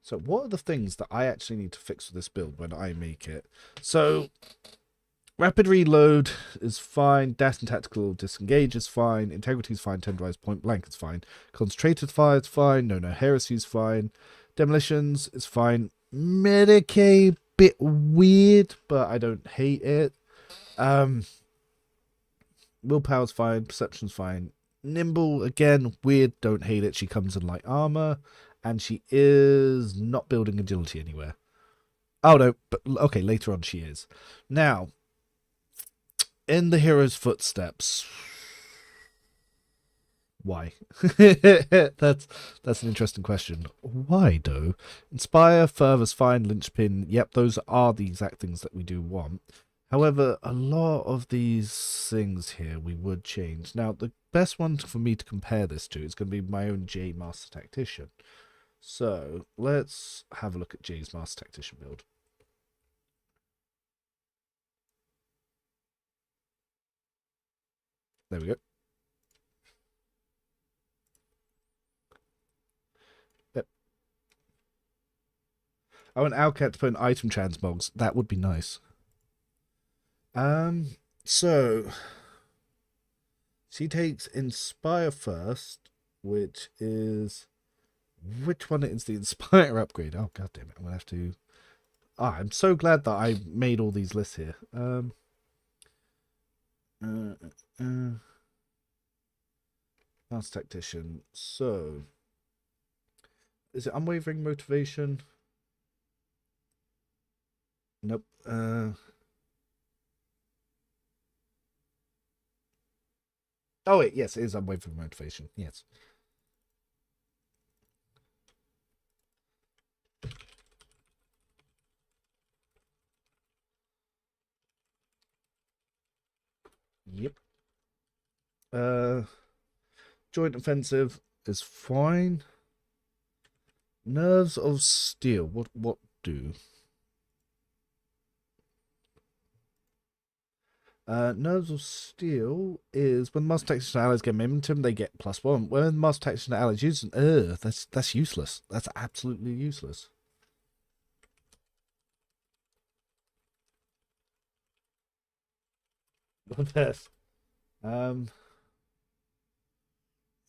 So what are the things that I actually need to fix with this build when I make it? So rapid reload is fine. Dash and tactical disengage is fine. Integrity is fine. Tenderize point blank is fine. Concentrated fire is fine. No heresy is fine. Demolitions is fine. Medicaid, bit weird, but I don't hate it. Willpower's fine. Perception's fine. Nimble, again, weird, don't hate it. She comes in light armor, and she is not building agility anywhere. Oh, no, but okay, later on she is. Now, in the hero's footsteps, why? That's an interesting question. Why, though? Inspire, Fervor's fine, Linchpin, yep, those are the exact things that we do want. However, a lot of these things here we would change. Now, the best one for me to compare this to is going to be my own J Master Tactician. So, let's have a look at J's Master Tactician build. There we go. Yep. I want Alcat to put in item transmogs. That would be nice. So she takes Inspire first, which is which one is the Inspire upgrade? Oh god damn it! I'm gonna have to. I'm so glad that I made all these lists here. Master Tactician. So is it Unwavering Motivation? Nope. Oh wait, yes, it is Unwavering Motivation. Yes. Yep. Joint Offensive is fine. Nerves of Steel. What do? Nerves of Steel is when Master Tactician allies get momentum, they get +1. When Master Tactician allies use an that's useless. That's absolutely useless. Not the best.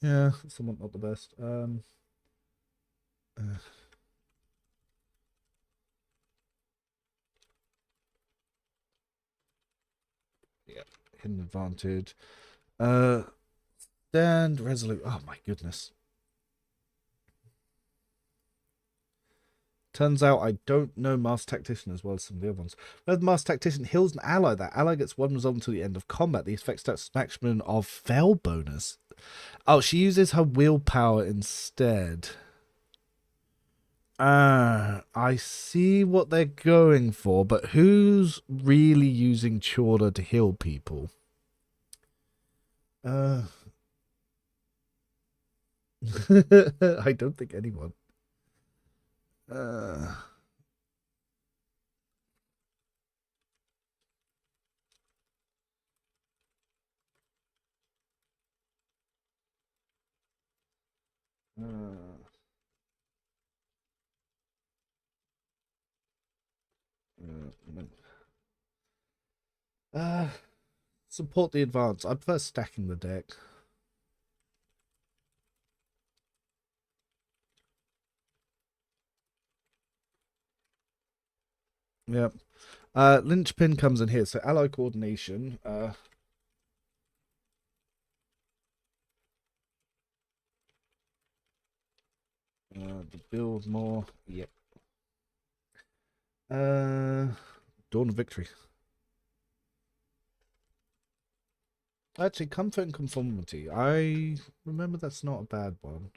Yeah, somewhat not the best. Yeah, hidden advantage. Stand resolute. Oh my goodness. Turns out I don't know Master Tactician as well as some of the other ones. When the Master Tactician heals an ally, that ally gets 1 resolve until the end of combat. The effect starts maximum of Fell bonus. Oh, she uses her willpower instead. I see what they're going for, but who's really using Chorda to heal people? I don't think anyone. Support the advance. I prefer stacking the deck. Yep. Linchpin comes in here. So ally coordination. To build more. Yep. Dawn of Victory. Actually, comfort and conformity. I remember that's not a bad one.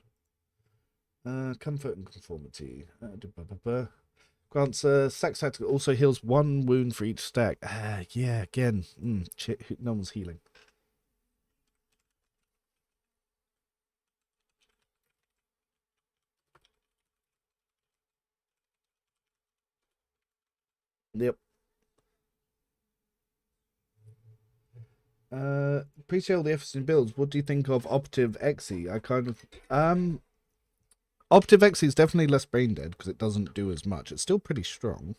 Comfort and conformity. Grants stack tactical also heals 1 wound for each stack. Yeah, again. No one's healing. Yep. Appreciate all the efforts in builds. What do you think of Operative Xe? I kind of Operative Xe is definitely less brain dead because it doesn't do as much. It's still pretty strong.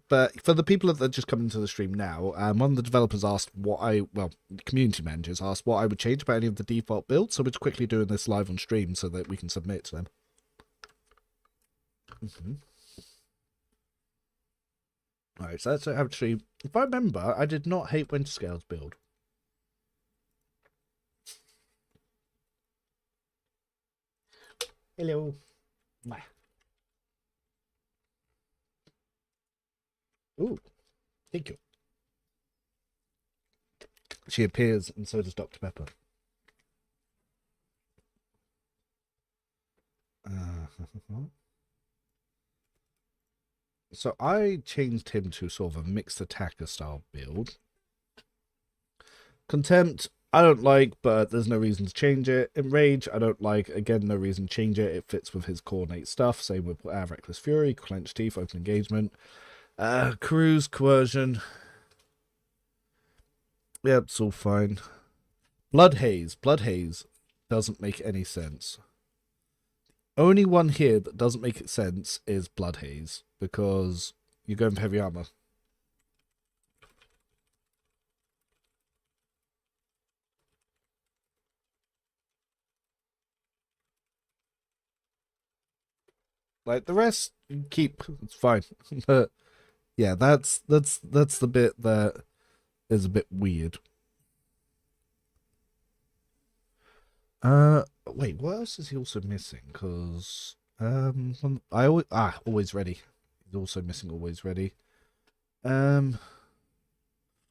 But for the people that are just coming to the stream now, one of the developers asked community managers asked what I would change about any of the default builds. So we're just quickly doing this live on stream so that we can submit to them. Alright, so that's actually, if I remember, I did not hate Winterscale's build. Hello. Ooh, thank you. She appears, and so does Dr. Pepper. So I changed him to sort of a mixed attacker style build. Contempt, I don't like, but there's no reason to change it. Enrage, I don't like, again, no reason to change it. It fits with his coordinate stuff. Same with Reckless Fury, Clenched Teeth, Open Engagement. Cruise, Coercion. Yep, it's all fine. Blood Haze doesn't make any sense. Only one here that doesn't make sense is Blood Haze, because you're going for heavy armor. Like the rest, keep. It's fine. But yeah, that's the bit that is a bit weird. Wait, what else is he also missing? Because I always ready. He's also missing always ready.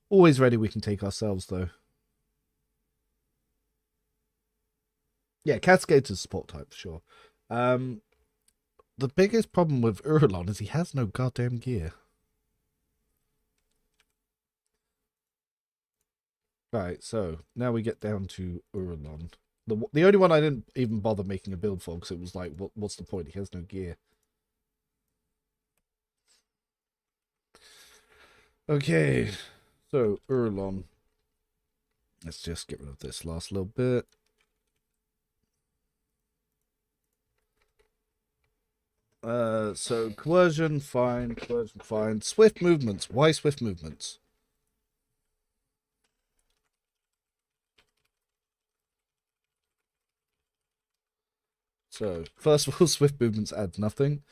Always ready. We can take ourselves though. Yeah, Cascade's a support type for sure. The biggest problem with Urlon is he has no goddamn gear. Right, so now we get down to Urlon. The only one I didn't even bother making a build for because it was like, what's the point? He has no gear. Okay, so Urlon. Let's just get rid of this last little bit. So coercion, fine. Coercion, fine. Swift movements. Why swift movements? So first of all, swift movements add nothing.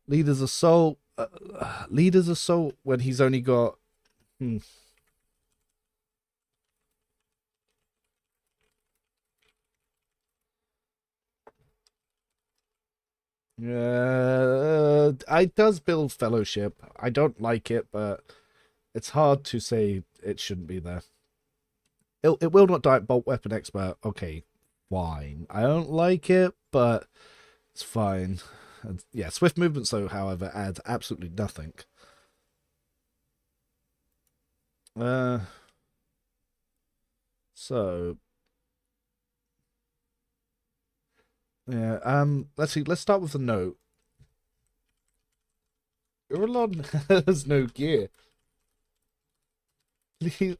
Leader's assault. Leader's assault when he's only got. Yeah, it does build fellowship. I don't like it, but it's hard to say it shouldn't be there. It will not die at bolt weapon expert. Okay, fine. I don't like it, but it's fine. And yeah, swift movement, so however, adds absolutely nothing. So yeah, let's see, let's start with the note. Urlon has no gear. Please,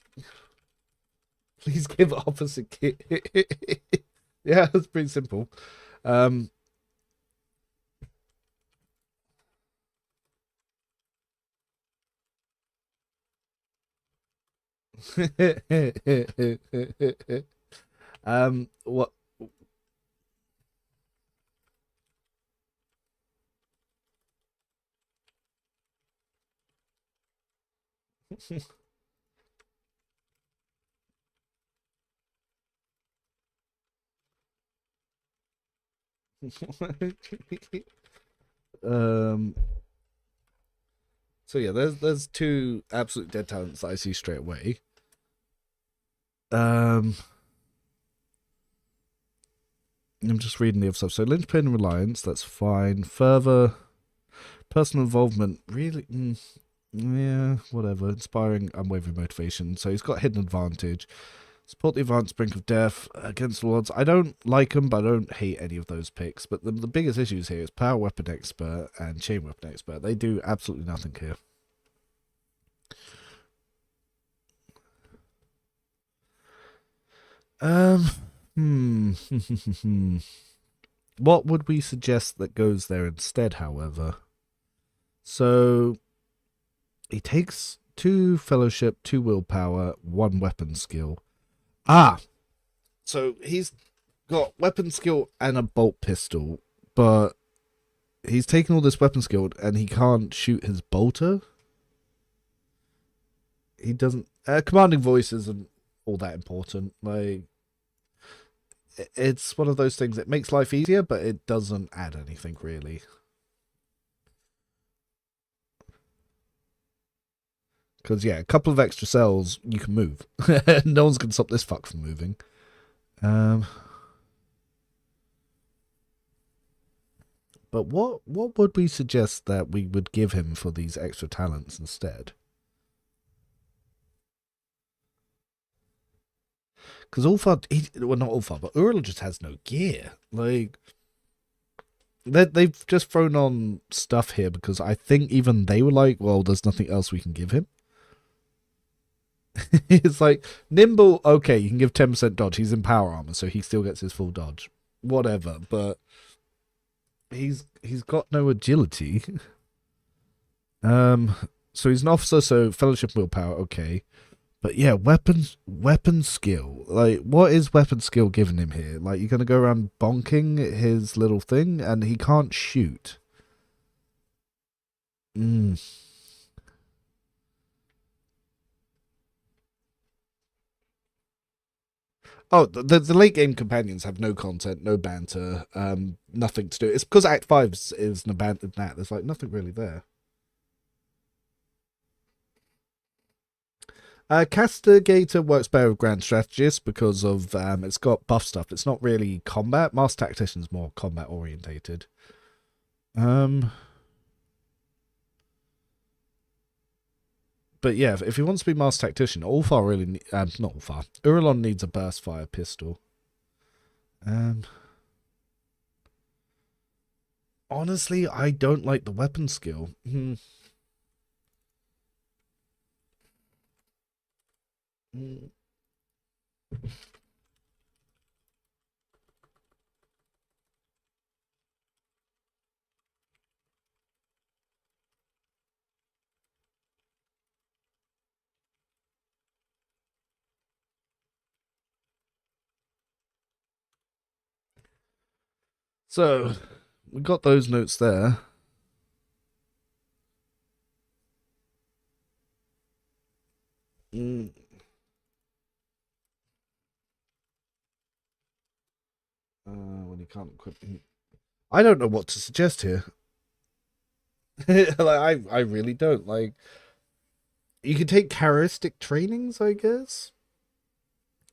please give opposite gear. Yeah, that's pretty simple. What? um. So yeah, there's two absolute dead talents that I see straight away. I'm just reading the other stuff. So linchpin and reliance, that's fine. Further personal involvement, really, yeah, whatever. Inspiring, unwavering motivation. So he's got hidden advantage. Support the advanced brink of death against the odds. I don't like them, but I don't hate any of those picks. But the biggest issues here is power weapon expert and chain weapon expert. They do absolutely nothing here. What would we suggest that goes there instead, however? So he takes 2 fellowship, 2 willpower, 1 weapon skill. So he's got weapon skill and a bolt pistol, but he's taken all this weapon skill and he can't shoot his bolter. He doesn't. Commanding voice isn't all that important. Like, it's one of those things that makes life easier, but it doesn't add anything really. Because yeah, a couple of extra cells, you can move. No one's gonna stop this fuck from moving. But what would we suggest that we would give him for these extra talents instead? Because Ulfar, well, not Ulfar, but Ural just has no gear. Like, they've just thrown on stuff here because I think even they were like, well, there's nothing else we can give him. It's like, nimble, okay, you can give 10% dodge. He's in power armor, so he still gets his full dodge. Whatever, but he's got no agility. So he's an officer, so fellowship willpower, okay. But yeah, weapon skill. Like, what is weapon skill giving him here? Like, you're gonna go around bonking his little thing, and he can't shoot. Oh, the late game companions have no content, no banter, nothing to do. It's because Act 5 is an abandoned that. There's like nothing really there. Castigator works better with Grand Strategist because of it's got buff stuff. It's not really combat. Master Tactician's more combat orientated. But yeah, if he wants to be Master Tactician, Ulfar really not Ulfar. Uralon needs a burst fire pistol. Honestly, I don't like the weapon skill. So, we got those notes there. When you can't equip, I don't know what to suggest here. Like, I really don't. Like, you could take characteristic trainings, I guess.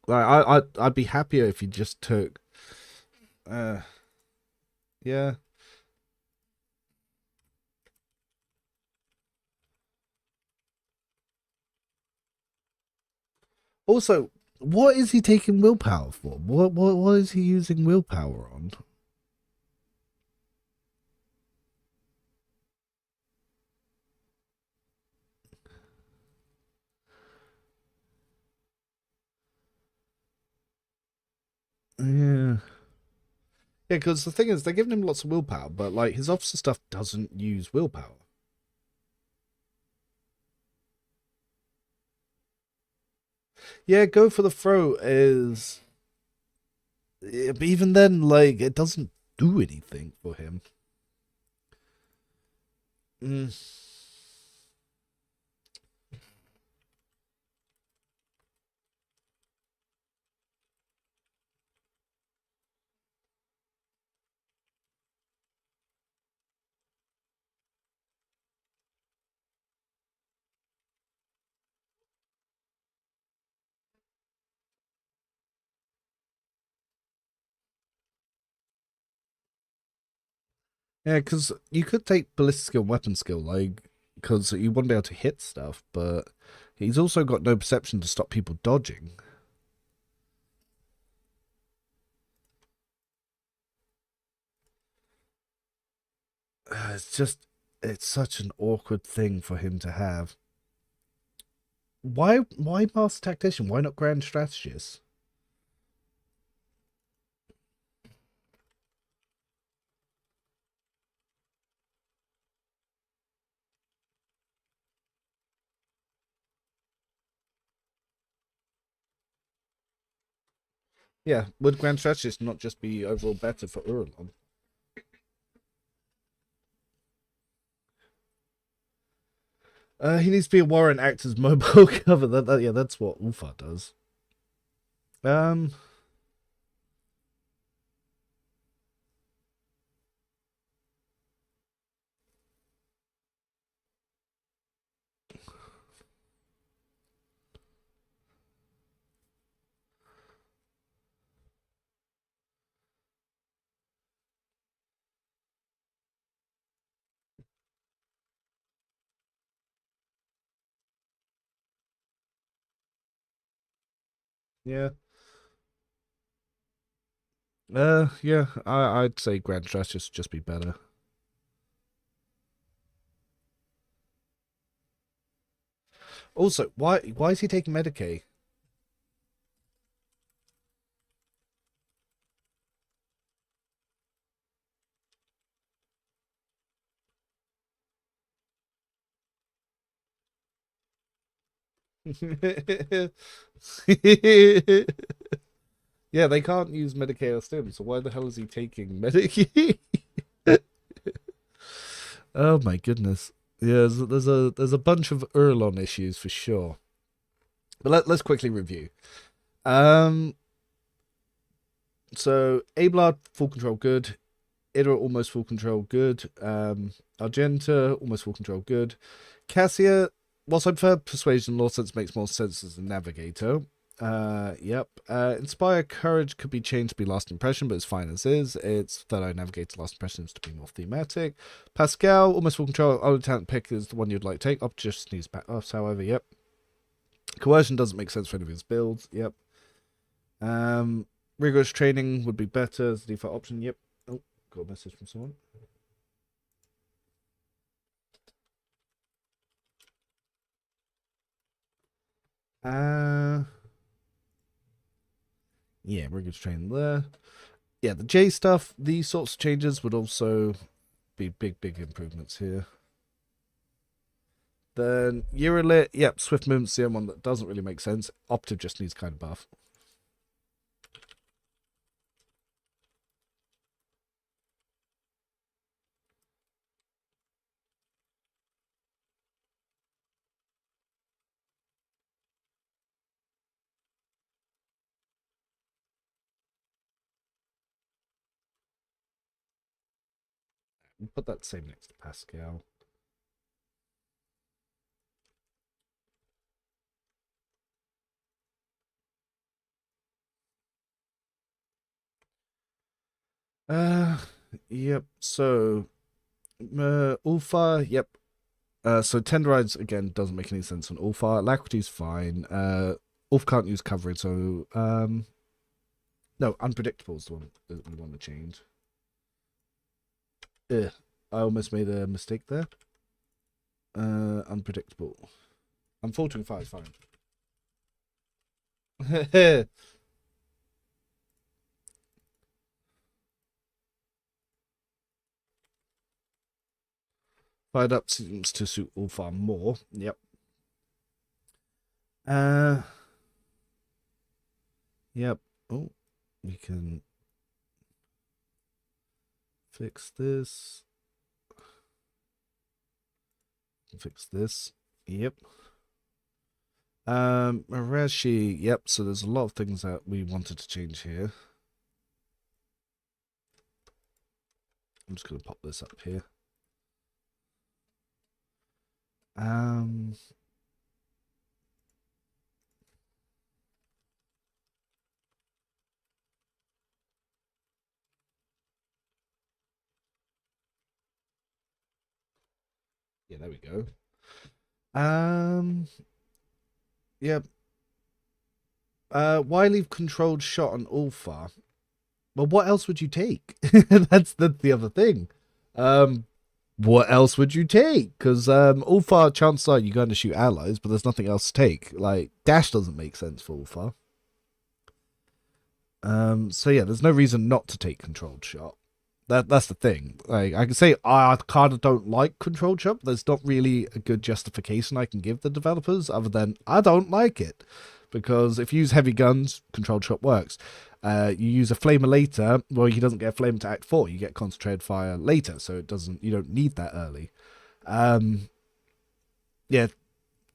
Like, I'd be happier if you just took Yeah. Also, what is he taking willpower for? What is he using willpower on? Yeah. Yeah, because the thing is, they're giving him lots of willpower, but like his officer stuff doesn't use willpower. Yeah, go for the throw is. Yeah, but even then, like, it doesn't do anything for him. Mm. Yeah, because you could take ballistic skill, weapon skill, like, because you wouldn't be able to hit stuff, but he's also got no perception to stop people dodging. It's just, it's such an awkward thing for him to have. Why Master Tactician? Why not Grand Strategist? Yeah, would Grand Strategist not just be overall better for Urlon? He needs to be a warrant act as mobile cover. Yeah, that's what Ufa does. Um, yeah. Yeah, I'd say Grand Strategist would just be better. Also, why is he taking Medicaid? Yeah, they can't use Medicaid or Stim, so why the hell is he taking Medicaid? Oh my goodness. Yeah, there's a bunch of Urlon issues for sure. But let's quickly review. Um, so Abelard full control good, Ida almost full control good, Argenta almost full control good, Cassia, whilst I prefer Persuasion, Law Sense makes more sense as a navigator. Yep. Inspire Courage could be changed to be Last Impression, but it's fine as is. It's Third Eye Navigator Last Impressions to be more thematic. Pascal, almost full control. Other talent pick is the one you'd like to take. Opportunist needs back offs, however, yep. Coercion doesn't make sense for any of his builds, yep. Rigorous training would be better as the default option, yep. Oh, got a message from someone. Yeah, rigorous training there. Yeah, the J stuff, these sorts of changes would also be big improvements here. Then Eurolit, yep, Swift Movement's the only one that doesn't really make sense. Optive just needs kind of buff. We'll put that same next to Pascal. Uh, yep. So, Ulfa, yep. So Tenderize again doesn't make any sense on Ulfa. Alacrity's fine. Ulf can't use coverage, so no, unpredictable is the one that we want to change. Ugh, I almost made a mistake there. Unpredictable. I'm faltering fire is fine. Fired up seems to suit Ulfa more. Yep. Uh, yep. Oh, we can fix this. Fix this. Yep. Marashi. Yep. So there's a lot of things that we wanted to change here. I'm just gonna pop this up here. Yeah, there we go. Yep. Why leave controlled shot on Ulfa? Well, what else would you take? That's the other thing. What else would you take? Because Ulfa, chances are you're going to shoot allies, but there's nothing else to take. Like, dash doesn't make sense for Ulfa. So yeah, there's no reason not to take controlled shot. That's the thing. Like, I can say I kind of don't like controlled shot. But there's not really a good justification I can give the developers other than I don't like it. Because if you use heavy guns, controlled shot works. You use a flamer later, well, he doesn't get a flame to act 4. You get concentrated fire later, so it doesn't. You don't need that early. Yeah,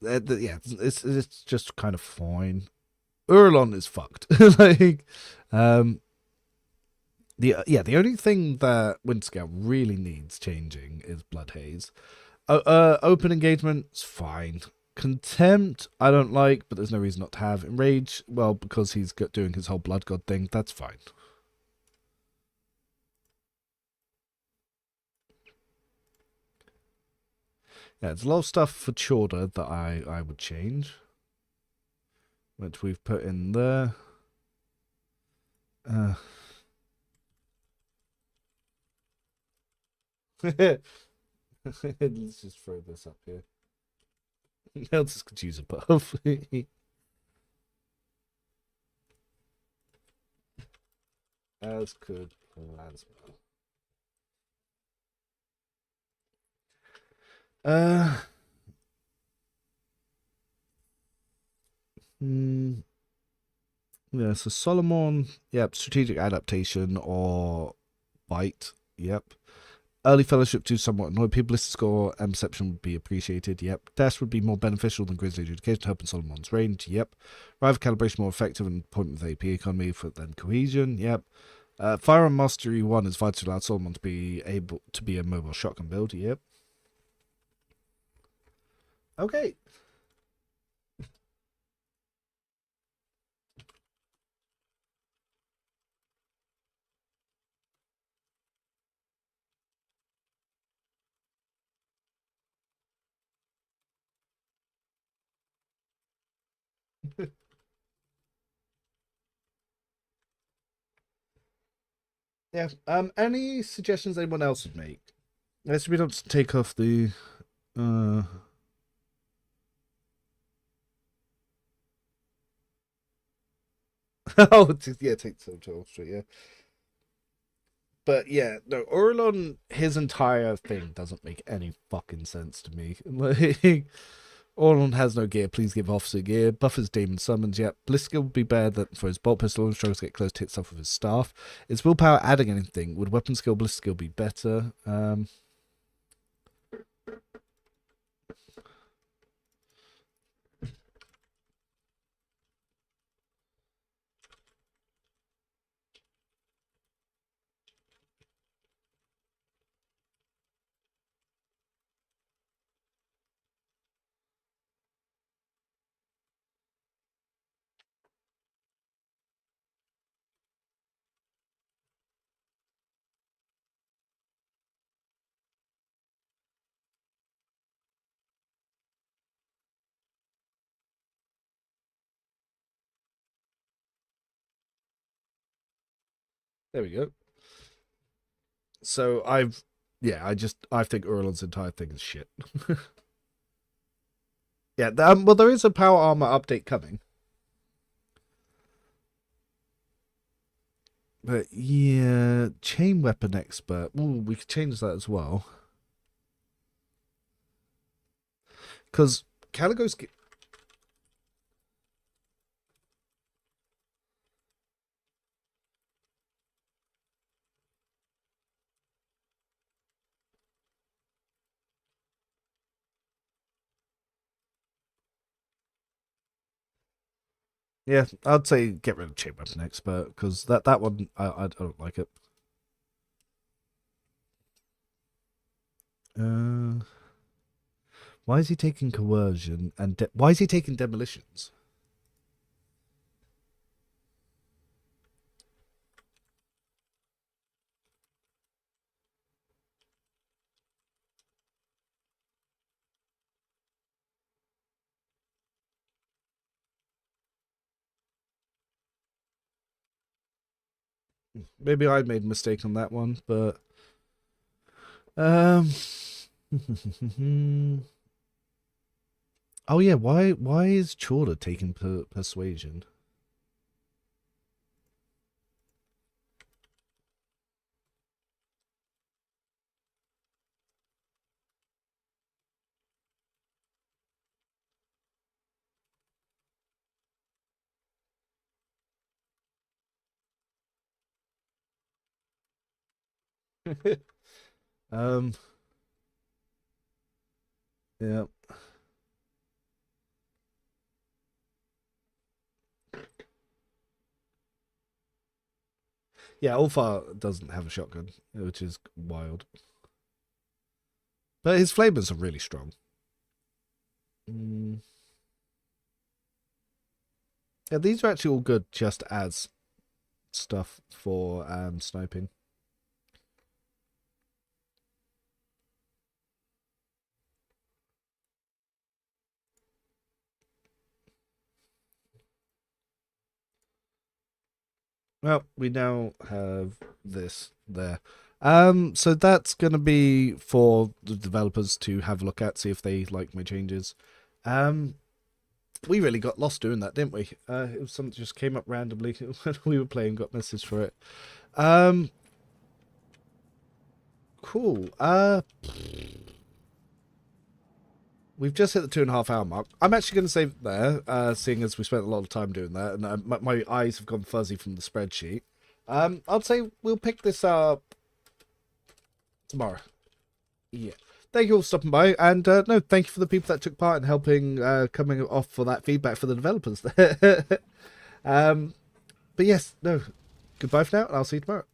yeah, it's just kind of fine. Urlon is fucked. Like, the only thing that Windscale really needs changing is Blood Haze. Open engagement's fine. Contempt, I don't like, but there's no reason not to have. Enrage, well, because he's doing his whole Blood God thing, that's fine. Yeah, there's a lot of stuff for Chorda that I would change, which we've put in there. Let's just throw this up here. I'll just use a buff. As could plasma. Yeah, so Solomon, yep, strategic adaptation or bite, yep. Early fellowship to somewhat annoy people. List score and perception would be appreciated. Yep. Dash would be more beneficial than Grizzly Education, helping Solomon's range. Yep. Rival calibration more effective and point with AP economy than cohesion. Yep. Firearm Mastery 1 is vital to allow Solomon to be able to be a mobile shotgun build. Yep. Okay. Yeah. Any suggestions anyone else would make? Let's we don't take off the oh yeah, take some off straight, yeah. But yeah, no, Orlon, his entire thing doesn't make any fucking sense to me. Like, Orlon has no gear, please give officer gear. Buffers demon summons, yep. Blitzskill would be better for his bolt pistol and struggles to get close to hit stuff with his staff. Is willpower adding anything? Would weapon skill, bliss skill be better? There we go. So I think Urlan's entire thing is shit. Yeah, well, there is a power armor update coming. But yeah, chain weapon expert. Ooh, we could change that as well. Because Caligo's... Yeah, I'd say get rid of chain weapon expert, because that one, I don't like it. Why is he taking coercion and why is he taking demolitions? Maybe I made a mistake on that one, but oh yeah, why is Chorda taking persuasion? um yeah. Yeah, Ulfar doesn't have a shotgun, which is wild. But his flamers are really strong. Yeah, these are actually all good just as stuff for sniping. Well, we now have this there. So that's going to be for the developers to have a look at, see if they like my changes. We really got lost doing that, didn't we? It was something that just came up randomly when we were playing, got message for it. Cool. We've just hit the 2.5 hour mark. I'm actually going to save it there, seeing as we spent a lot of time doing that, and my eyes have gone fuzzy from the spreadsheet. I'd say we'll pick this up tomorrow. Yeah. Thank you all for stopping by, and no, thank you for the people that took part in helping coming off for that feedback for the developers. But yes, no, goodbye for now, and I'll see you tomorrow.